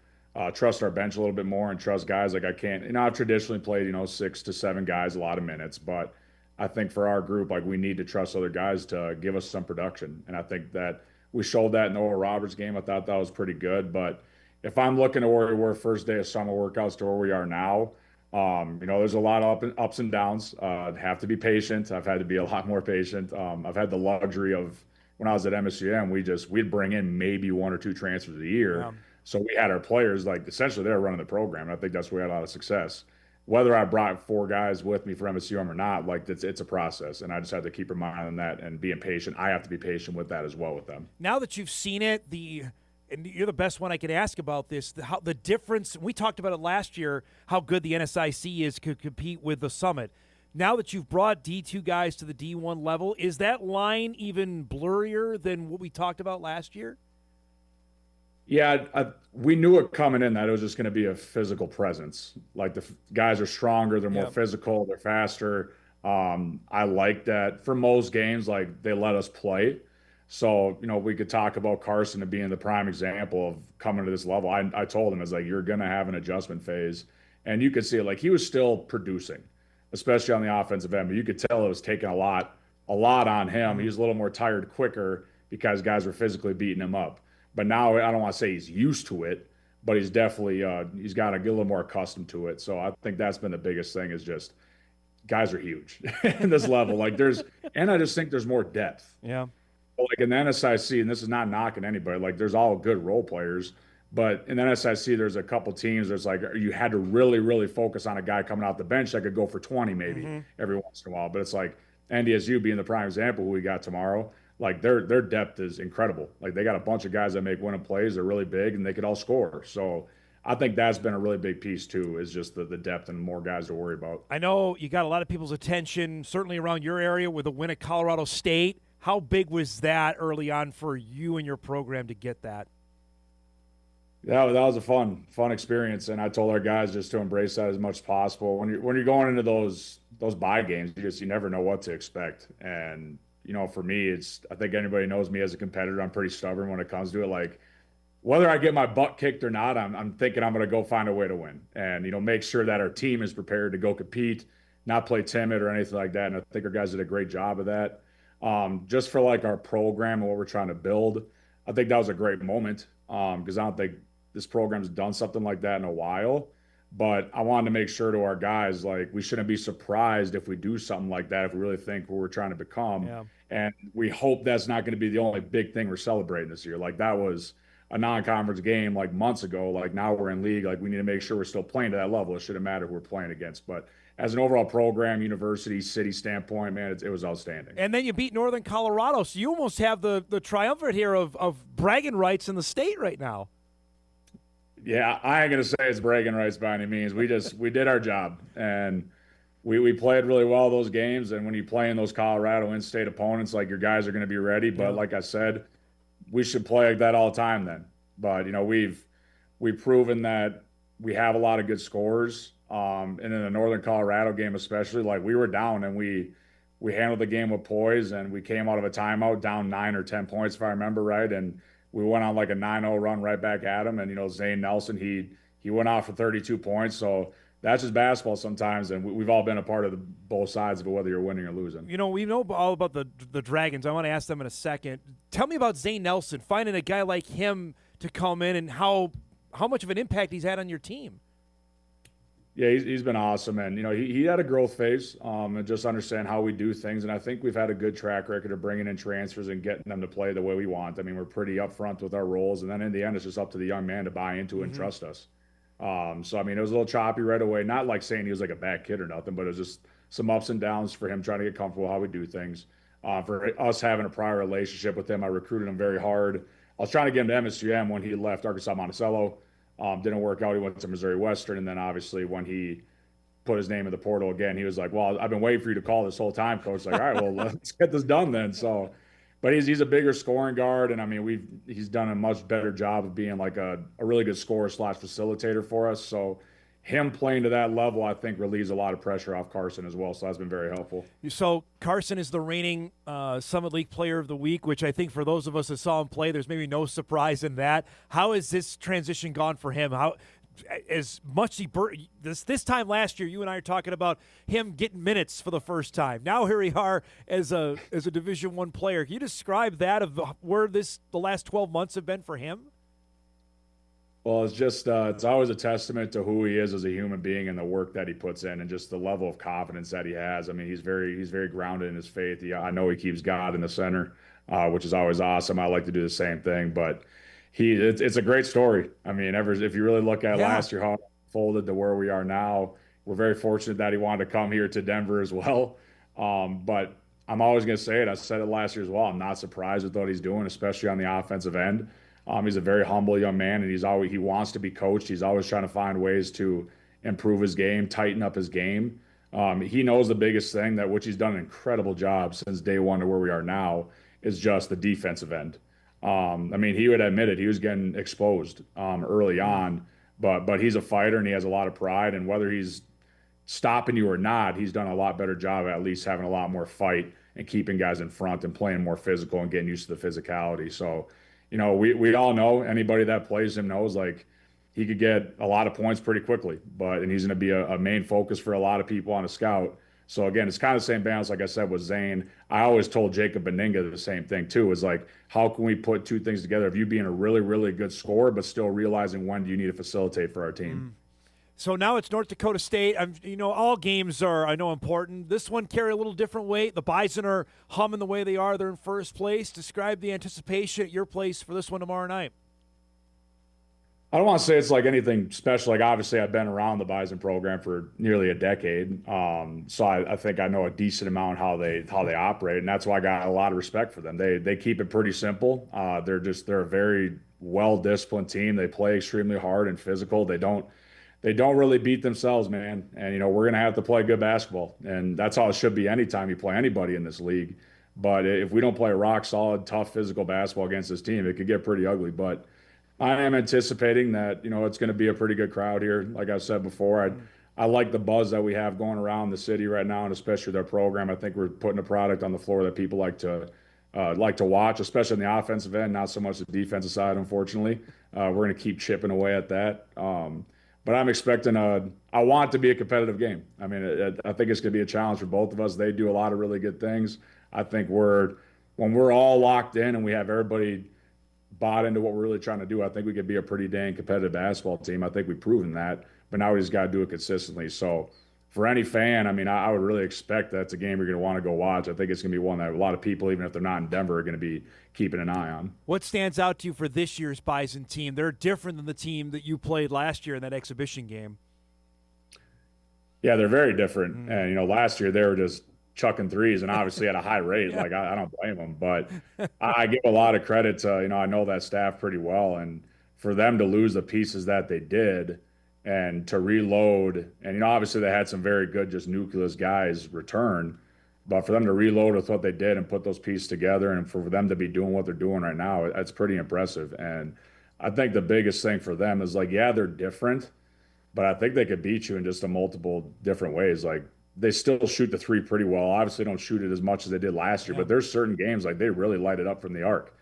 trust our bench a little bit more and trust guys. Like I've traditionally played, 6 to 7 guys, a lot of minutes, but I think for our group, like we need to trust other guys to give us some production. And I think that we showed that in the Oral Roberts game. I thought that was pretty good. But if I'm looking at where we were first day of summer workouts to where we are now, there's a lot of ups and downs. Have to be patient. I've had to be a lot more patient. I've had the luxury of when I was at MSUM, we'd bring in maybe 1 or 2 transfers a year. Yeah. So we had our players, like essentially they were running the program. And I think that's where we had a lot of success. whether I brought 4 guys with me for MSUM or not, like it's a process, and I just have to keep reminding them that and being patient. I have to be patient with that as well with them. Now that you've seen it, and you're the best one I could ask about this, the difference, we talked about it last year, how good the NSIC is to compete with the Summit. Now that you've brought D2 guys to the D1 level, is that line even blurrier than what we talked about last year? Yeah, we knew it coming in that it was just going to be a physical presence. Like the guys are stronger, they're more physical, they're faster. I like that for most games, like they let us play. So, we could talk about Carson being the prime example of coming to this level. I told him, like, you're going to have an adjustment phase. And you could see it, like he was still producing, especially on the offensive end. But you could tell it was taking a lot on him. He was a little more tired quicker because guys were physically beating him up. But now I don't want to say he's used to it, but he's definitely he's got to get a little more accustomed to it. So I think that's been the biggest thing is just guys are huge in this level. Like I just think there's more depth. Yeah. Like in the NSIC, and this is not knocking anybody, like there's all good role players, but in the NSIC, there's a couple teams that's like you had to really, really focus on a guy coming out the bench that could go for 20 maybe every once in a while. But it's like NDSU being the prime example who we got tomorrow. Like their depth is incredible. Like they got a bunch of guys that make winning plays. They're really big and they could all score. So I think that's been a really big piece too, is just the depth and more guys to worry about. I know you got a lot of people's attention, certainly around your area with the win at Colorado State. How big was that early on for you and your program to get that? Yeah, that was a fun experience, and I told our guys just to embrace that as much as possible. When you're going into those bye games, you never know what to expect. And for me, I think anybody knows me as a competitor. I'm pretty stubborn when it comes to it. Like whether I get my butt kicked or not, I'm thinking I'm going to go find a way to win, and make sure that our team is prepared to go compete, not play timid or anything like that. And I think our guys did a great job of that. Just for like our program and what we're trying to build, I think that was a great moment because I don't think this program's done something like that in a while. But I wanted to make sure to our guys, like we shouldn't be surprised if we do something like that if we really think what we're trying to become. Yeah. And we hope that's not going to be the only big thing we're celebrating this year. Like that was a non-conference game like months ago. Like now we're in league. Like we need to make sure we're still playing to that level. It shouldn't matter who we're playing against. But as an overall program, university, city standpoint, man, it was outstanding. And then you beat Northern Colorado, so you almost have the triumvirate here of bragging rights in the state right now. Yeah, I ain't gonna say it's bragging rights by any means. We did our job, and we played really well those games. And when you play in those Colorado in-state opponents, like your guys are gonna be ready. But like I said, we should play like that all the time then. But we've proven that we have a lot of good scorers. And in the Northern Colorado game especially, like we were down and we handled the game with poise, and we came out of a timeout down 9 or 10 points if I remember right, and we went on like a 9-0 run right back at him. And Zane Nelson, he went off for 32 points. So that's just basketball sometimes, and we've all been a part of both sides of it, whether you're winning or losing. We know all about the Dragons. I want to ask them in a second. Tell me about Zane Nelson, finding a guy like him to come in, and how much of an impact he's had on your team. Yeah, he's been awesome, and he had a growth phase, and just understand how we do things. And I think we've had a good track record of bringing in transfers and getting them to play the way we want. I mean, we're pretty upfront with our roles, and then in the end, it's just up to the young man to buy into it and trust us. So I mean, it was a little choppy right away. Not like saying he was like a bad kid or nothing, but it was just some ups and downs for him trying to get comfortable how we do things. For us having a prior relationship with him, I recruited him very hard. I was trying to get him to MSUM when he left Arkansas Monticello. Didn't work out. He went to Missouri Western, and then obviously when he put his name in the portal again, he was like, "Well, I've been waiting for you to call this whole time, coach." Like, all right, well, let's get this done then. So, but he's a bigger scoring guard, and I mean he's done a much better job of being like a really good scorer / facilitator for us. So, him playing to that level, I think, relieves a lot of pressure off Carson as well. So that's been very helpful. So Carson is the reigning Summit League Player of the Week, which I think for those of us that saw him play, there's maybe no surprise in that. How has this transition gone for him? How as much this time last year, you and I are talking about him getting minutes for the first time. Now here we are as a Division I player. Can you describe that of where the last 12 months have been for him? Well, it's just it's always a testament to who he is as a human being and the work that he puts in and just the level of confidence that he has. I mean, he's very grounded in his faith. I know he keeps God in the center, which is always awesome. I like to do the same thing, but it's a great story. I mean, if you really look at last year, how it folded to where we are now, we're very fortunate that he wanted to come here to Denver as well. But I'm always going to say it. I said it last year as well. I'm not surprised with what he's doing, especially on the offensive end. He's a very humble young man, and he wants to be coached. He's always trying to find ways to improve his game, tighten up his game. He knows the biggest thing, that which he's done an incredible job since day one to where we are now, is just the defensive end. I mean, he would admit it. He was getting exposed early on, but he's a fighter and he has a lot of pride. And whether he's stopping you or not, he's done a lot better job at least having a lot more fight and keeping guys in front and playing more physical and getting used to the physicality. So, we all know, anybody that plays him knows, like, he could get a lot of points pretty quickly, and he's going to be a main focus for a lot of people on a scout. So again, it's kind of the same balance, like I said, with Zane. I always told Jacob Beninga the same thing too, is like, how can we put two things together of you being a really, really good scorer, but still realizing when do you need to facilitate for our team? So now it's North Dakota State. All games are, I know, important. This one carry a little different weight. The Bison are humming the way they are. They're in first place. Describe the anticipation at your place for this one tomorrow night. I don't want to say it's like anything special. Like, obviously, I've been around the Bison program for nearly a decade, so I think I know a decent amount how they operate, and that's why I got a lot of respect for them. They keep it pretty simple. They're a very well disciplined team. They play extremely hard and physical. They don't really beat themselves, man. And we're gonna have to play good basketball, and that's how it should be anytime you play anybody in this league. But if we don't play rock solid, tough physical basketball against this team, it could get pretty ugly. But I am anticipating that, it's going to be a pretty good crowd here. Like I said before, I like the buzz that we have going around the city right now, and especially their program. I think we're putting a product on the floor that people like to watch, especially on the offensive end, not so much the defensive side, unfortunately. We're going to keep chipping away at that. But I'm expecting I want it to be a competitive game. I mean, I think it's going to be a challenge for both of us. They do a lot of really good things. I think when we're all locked in and we have everybody bought into what we're really trying to do, I think we could be a pretty dang competitive basketball team. I think we've proven that, but now we just got to do it consistently. So for any fan, I mean, I would really expect that's a game you're going to want to go watch. I think it's going to be one that a lot of people, even if they're not in Denver, are going to be keeping an eye on. What stands out to you for this year's Bison team? They're different than the team that you played last year in that exhibition game. Yeah, they're very different. And, last year they were just chucking threes and obviously at a high rate. Like, I don't blame them, but I give a lot of credit to, I know that staff pretty well, and for them to lose the pieces that they did and to reload, and obviously they had some very good just nucleus guys return, but for them to reload with what they did and put those pieces together, and for them to be doing what they're doing right now, it's pretty impressive. And I think the biggest thing for them is, like, yeah, they're different, but I think they could beat you in just a multiple different ways. Like, they still shoot the three pretty well. Obviously, don't shoot it as much as they did last year, but there's certain games, like, they really light it up from the arc.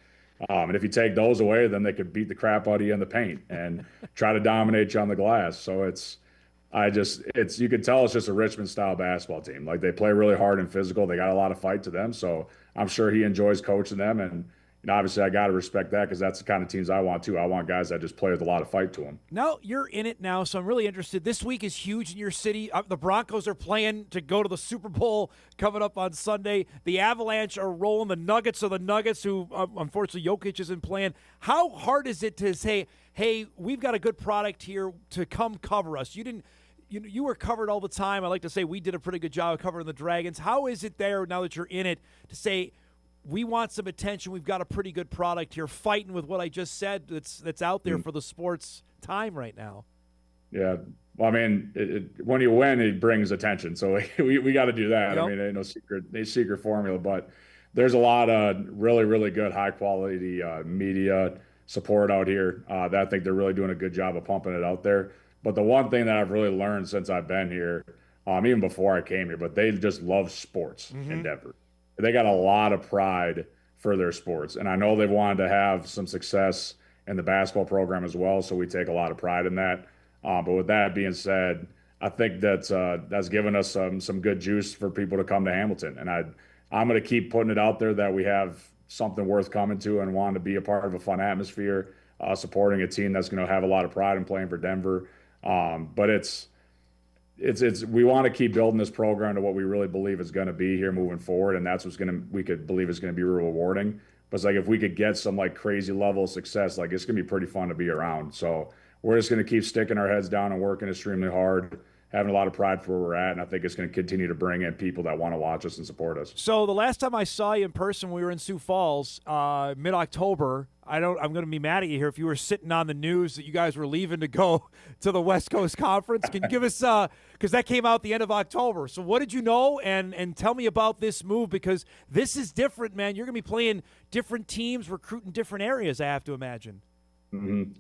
And if you take those away, then they could beat the crap out of you in the paint and try to dominate you on the glass. So you can tell it's just a Richmond style basketball team. Like, they play really hard and physical. They got a lot of fight to them. So I'm sure he enjoys coaching them. And obviously I got to respect that, because that's the kind of teams I want too. I want guys that just play with a lot of fight to them. Now you're in it now, so I'm really interested. This week is huge in your city. The Broncos are playing to go to the Super Bowl coming up on Sunday. The Avalanche are rolling. The Nuggets are the Nuggets, who unfortunately Jokic isn't playing. How hard is it to say, hey, we've got a good product here to come cover us? You were covered all the time. I like to say we did a pretty good job of covering the Dragons. How is it there, now that you're in it, to say, we want some attention, we've got a pretty good product here, fighting with what I just said that's out there for the sports time right now? Yeah. Well, I mean, when you win, it brings attention. So we got to do that. Yep. I mean, ain't no secret formula, but there's a lot of really, really good, high-quality media support out here that I think they're really doing a good job of pumping it out there. But the one thing that I've really learned since I've been here, even before I came here, but they just love sports in Denver. They got a lot of pride for their sports. And I know they've wanted to have some success in the basketball program as well, so we take a lot of pride in that. But with that being said, I think that's given us some good juice for people to come to Hamilton. And I'm going to keep putting it out there that we have something worth coming to and want to be a part of a fun atmosphere, supporting a team that's going to have a lot of pride in playing for Denver. But we want to keep building this program to what we really believe is going to be here moving forward, and that's we could believe is going to be real rewarding. But it's like, if we could get some like crazy level of success, like, it's going to be pretty fun to be around. So we're just going to keep sticking our heads down and working extremely hard having a lot of pride for where we're at, and I think it's going to continue to bring in people that want to watch us and support us. So the last time I saw you in person, we were in Sioux Falls, mid-October. I'm going to be mad at you here if you were sitting on the news that you guys were leaving to go to the West Coast Conference. Can you give us because that came out the end of October. So what did you know? And tell me about this move, because this is different, man. You're going to be playing different teams, recruiting different areas, I have to imagine. Mm-hmm.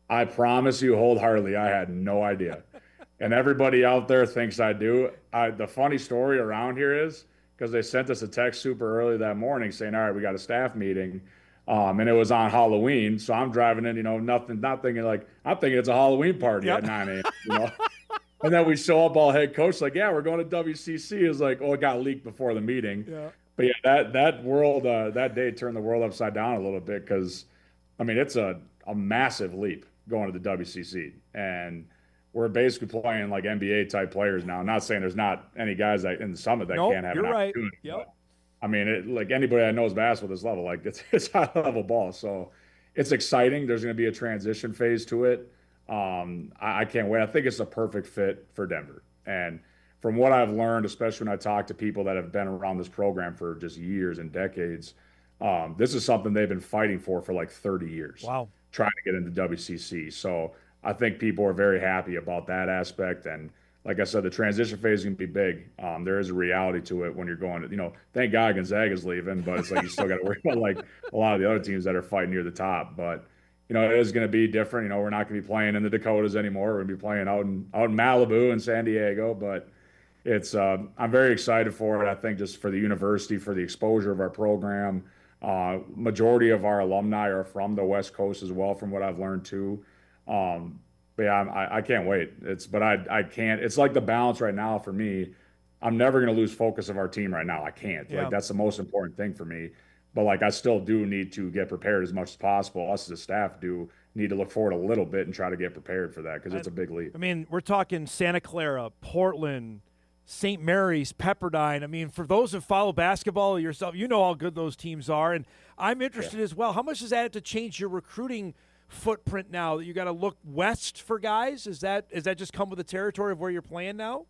I promise you wholeheartedly, I had no idea. And everybody out there thinks I do. The funny story around here is because they sent us a text super early that morning saying, all right, we got a staff meeting. And it was on Halloween. So I'm driving in, not thinking like, I'm thinking it's a Halloween party at 9 a.m., And then we show up all head coach like, yeah, we're going to WCC. It was like, oh, it got leaked before the meeting. Yeah. But yeah, that world, that day turned the world upside down a little bit because, I mean, it's a massive leap going to the WCC. And we're basically playing like NBA type players now. I'm not saying there's not any guys that in the summit that can't have an opportunity. Yep. I mean, like anybody that knows basketball at this level, like it's high level ball. So it's exciting. There's going to be a transition phase to it. I can't wait. I think it's a perfect fit for Denver. And from what I've learned, especially when I talk to people that have been around this program for just years and decades, this is something they've been fighting for like 30 years. Wow. Trying to get into WCC. So I think people are very happy about that aspect. And like I said, the transition phase is going to be big. There is a reality to it when you're going to, thank God Gonzaga's leaving, but it's like you still got to worry about like a lot of the other teams that are fighting near the top. But, it is going to be different. We're not going to be playing in the Dakotas anymore. We're going to be playing out in Malibu and San Diego. But it's I'm very excited for it. I think just for the university, for the exposure of our program. Majority of our alumni are from the West Coast as well, from what I've learned too. But yeah, I can't wait. I can't. It's like the balance right now for me. I'm never going to lose focus of our team right now. I can't. Yeah. Like that's the most important thing for me. But like I still do need to get prepared as much as possible. Us as a staff do need to look forward a little bit and try to get prepared for that because it's a big leap. I mean, we're talking Santa Clara, Portland, St. Mary's, Pepperdine. I mean, for those who follow basketball yourself, you know how good those teams are. And I'm interested as well. How much does that have to change your recruiting footprint now that you got to look west for guys? Is that just come with the territory of where you're playing now?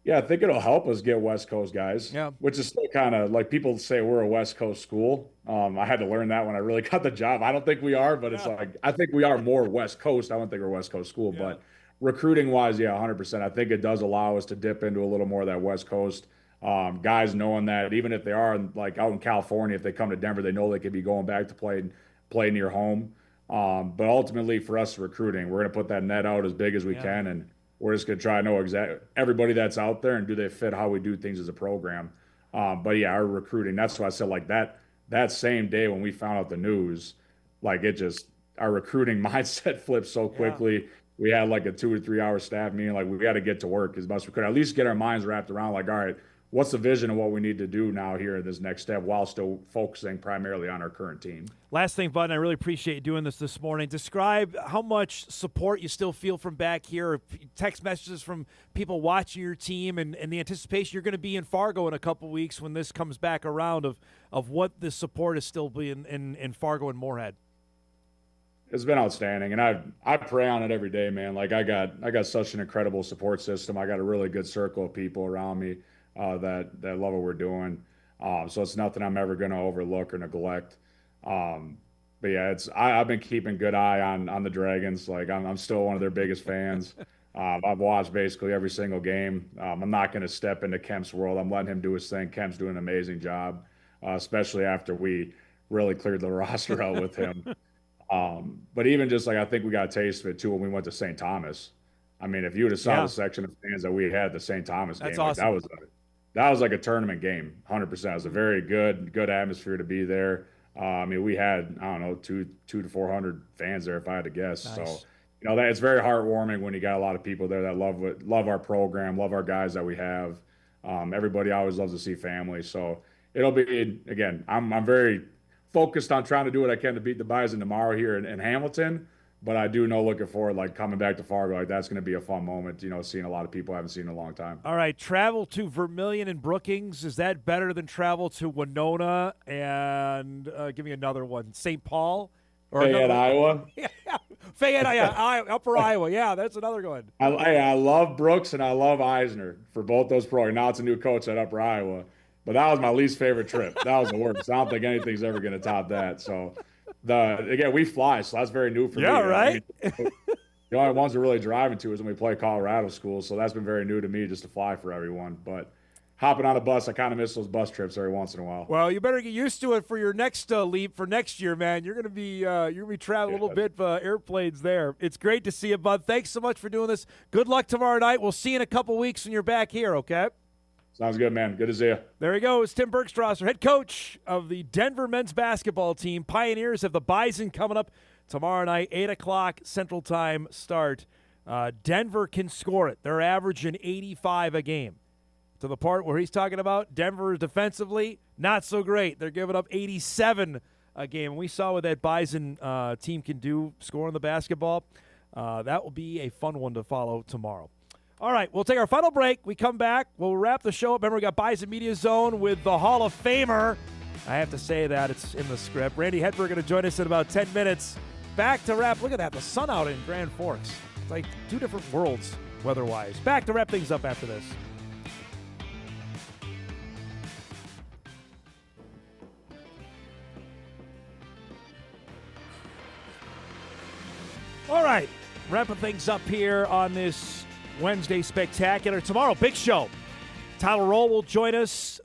Yeah, I think it'll help us get West Coast guys, which is still kind of like people say we're a West Coast school. I had to learn that when I really got the job. I don't think we are, but it's like I think we are more West Coast. I don't think we're a West Coast school, but recruiting-wise, 100%. I think it does allow us to dip into a little more of that West Coast. Guys knowing that even if they are like out in California, if they come to Denver, they know they could be going back to play near home. But ultimately, for us recruiting, we're going to put that net out as big as we can, and we're just going to try to know exactly everybody that's out there and do they fit how we do things as a program. But yeah, our recruiting, that's why I said like that same day when we found out the news, like our recruiting mindset flipped so quickly. Yeah. We had like a 2 or 3 hour staff meeting. Like we got to get to work as much as we could, at least get our minds wrapped around like, all right, what's the vision of what we need to do now here in this next step while still focusing primarily on our current team. Last thing, Bud, and I really appreciate you doing this morning. Describe how much support you still feel from back here, text messages from people watching your team, and the anticipation you're going to be in Fargo in a couple weeks when this comes back around of what the support is still being in Fargo and Moorhead. It's been outstanding, and I pray on it every day, man. Like I got such an incredible support system. I got a really good circle of people around me that love what we're doing. So it's nothing I'm ever going to overlook or neglect. But yeah, I've been keeping good eye on the Dragons. Like I'm still one of their biggest fans. I've watched basically every single game. I'm not going to step into Kemp's world. I'm letting him do his thing. Kemp's doing an amazing job, especially after we really cleared the roster out with him. But even just like I think we got a taste of it too when we went to St. Thomas. I mean, if you would have saw the section of fans that we had at the St. Thomas game, awesome. Like, that was like a tournament game, 100%. It was a very good atmosphere to be there. I mean, we had, I don't know, 200 to 400 fans there if I had to guess. Nice. So, that it's very heartwarming when you got a lot of people there that love our program, love our guys that we have. Everybody always loves to see family. So it'll be, again, I'm very focused on trying to do what I can to beat the Bison tomorrow here in Hamilton. But I do know looking forward, like coming back to Fargo, like that's going to be a fun moment, seeing a lot of people I haven't seen in a long time. All right, travel to Vermilion and Brookings, is that better than travel to Winona and give me another one, St. Paul? Or Iowa? Yeah. Fayette, Upper Iowa. Yeah, that's another one. I love Brooks and I love Eisner for both those programs. Now it's a new coach at Upper Iowa, but that was my least favorite trip. That was the worst. I don't think anything's ever going to top that. So, again, we fly, so that's very new for me. Yeah, right. The only ones we're really driving to is when we play Colorado schools, so that's been very new to me just to fly for everyone. But hopping on a bus, I kind of miss those bus trips every once in a while. Well, you better get used to it for your next leap for next year, man. You're gonna be traveling a little bit airplanes there. It's great to see you, bud. Thanks so much for doing this. Good luck tomorrow night. We'll see you in a couple weeks when you're back here. Okay. Sounds good, man. Good to see you. There he goes, Tim Bergstraser, head coach of the Denver men's basketball team. Pioneers have the Bison coming up tomorrow night, 8 o'clock Central Time start. Denver can score it. They're averaging 85 a game. To the part where he's talking about Denver defensively, not so great. They're giving up 87 a game. And we saw what that Bison team can do scoring the basketball. That will be a fun one to follow tomorrow. All right, we'll take our final break. We come back. We'll wrap the show up. Remember, we got Bison Media Zone with the Hall of Famer. I have to say that. It's in the script. Randy Hedberg going to join us in about 10 minutes. Back to wrap. Look at that. The sun out in Grand Forks. It's like two different worlds weather-wise. Back to wrap things up after this. All right, wrapping things up here on this Wednesday Spectacular. Tomorrow, big show. Tyler Roll will join us,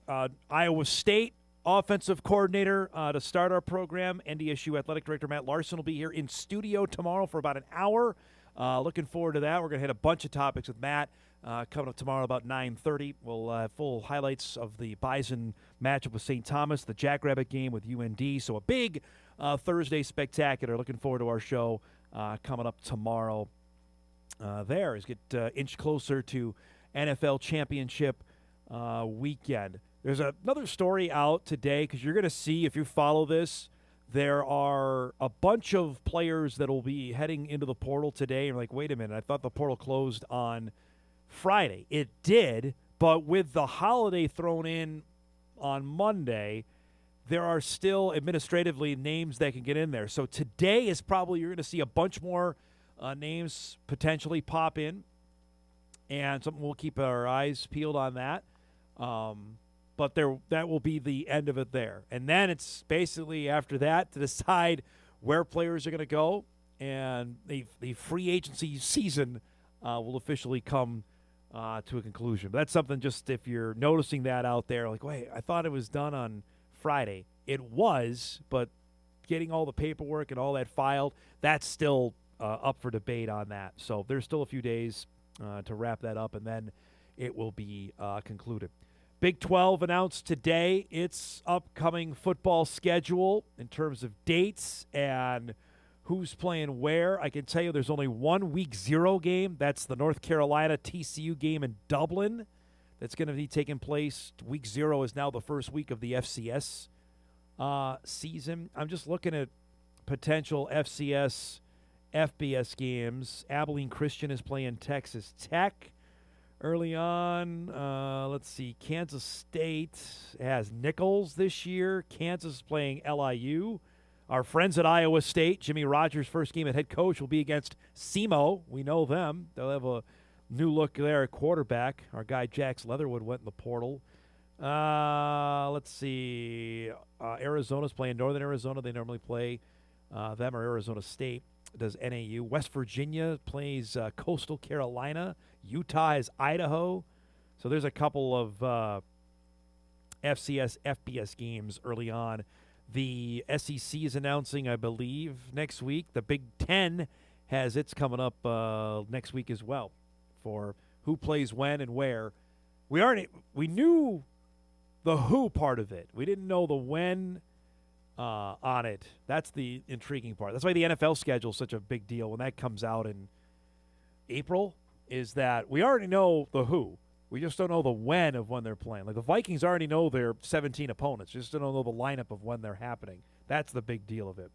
Iowa State offensive coordinator to start our program. NDSU Athletic Director Matt Larson will be here in studio tomorrow for about an hour. Looking forward to that. We're going to hit a bunch of topics with Matt coming up tomorrow about 9:30. We'll have full highlights of the Bison matchup with St. Thomas, the Jackrabbit game with UND. So a big Thursday Spectacular. Looking forward to our show coming up tomorrow. There is get inch closer to NFL championship weekend. There's another story out today because you're going to see, if you follow this, there are a bunch of players that will be heading into the portal today. You're like, wait a minute, I thought the portal closed on Friday. It did, but with the holiday thrown in on Monday, there are still administratively names that can get in there. So today is probably, you're going to see a bunch more names potentially pop in, and something we'll keep our eyes peeled on that. But that will be the end of it there. And then it's basically after that to decide where players are going to go, and the free agency season will officially come to a conclusion. But that's something, just if you're noticing that out there, like, wait, I thought it was done on Friday. It was, but getting all the paperwork and all that filed, that's still up for debate on that. So there's still a few days to wrap that up, and then it will be concluded. Big 12 announced today its upcoming football schedule in terms of dates and who's playing where. I can tell you there's only one Week 0 game. That's the North Carolina TCU game in Dublin. That's going to be taking place. Week 0 is now the first week of the FCS season. I'm just looking at potential FCS, FBS games. Abilene Christian is playing Texas Tech early on. Let's see. Kansas State has Nichols this year. Kansas is playing LIU. Our friends at Iowa State, Jimmy Rogers' first game at head coach will be against SEMO. We know them. They'll have a new look there at quarterback. Our guy Jax Leatherwood went in the portal. Let's see. Arizona's playing Northern Arizona. They normally play them, or Arizona State does NAU. West Virginia plays Coastal Carolina. Utah is Idaho. So there's a couple of FCS, FBS games early on. The SEC is announcing, I believe, next week. The Big Ten has its coming up next week as well for who plays when and where. We knew the who part of it. We didn't know the when on it. That's the intriguing part. That's why the NFL schedule is such a big deal when that comes out in April, is that we already know the who. We just don't know the when of when they're playing. Like the Vikings already know their 17 opponents. Just don't know the lineup of when they're happening. That's the big deal of it.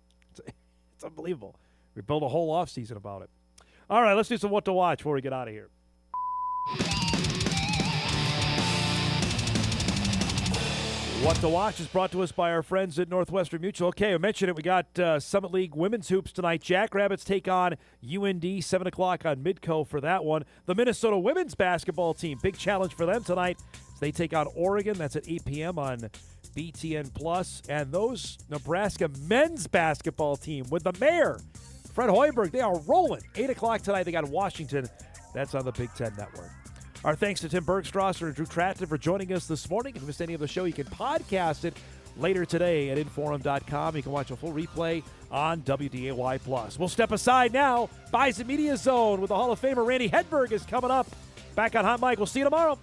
It's unbelievable. We built a whole offseason about it. All right, let's do some what to watch before we get out of here. What to Watch is brought to us by our friends at Northwestern Mutual. Okay, I mentioned it. We got Summit League women's hoops tonight. Jackrabbits take on UND, 7 o'clock on Midco for that one. The Minnesota women's basketball team, big challenge for them tonight as they take on Oregon. That's at 8 p.m. on BTN+. And those Nebraska men's basketball team with the mayor, Fred Hoiberg, they are rolling. 8 o'clock tonight, they got Washington. That's on the Big Ten Network. Our thanks to Tim Bergstraser and Drew Trafton for joining us this morning. If you missed any of the show, you can podcast it later today at Inforum.com. You can watch a full replay on WDAY+. We'll step aside now. Bison Media Zone with the Hall of Famer Randy Hedberg is coming up. Back on Hot Mic. We'll see you tomorrow.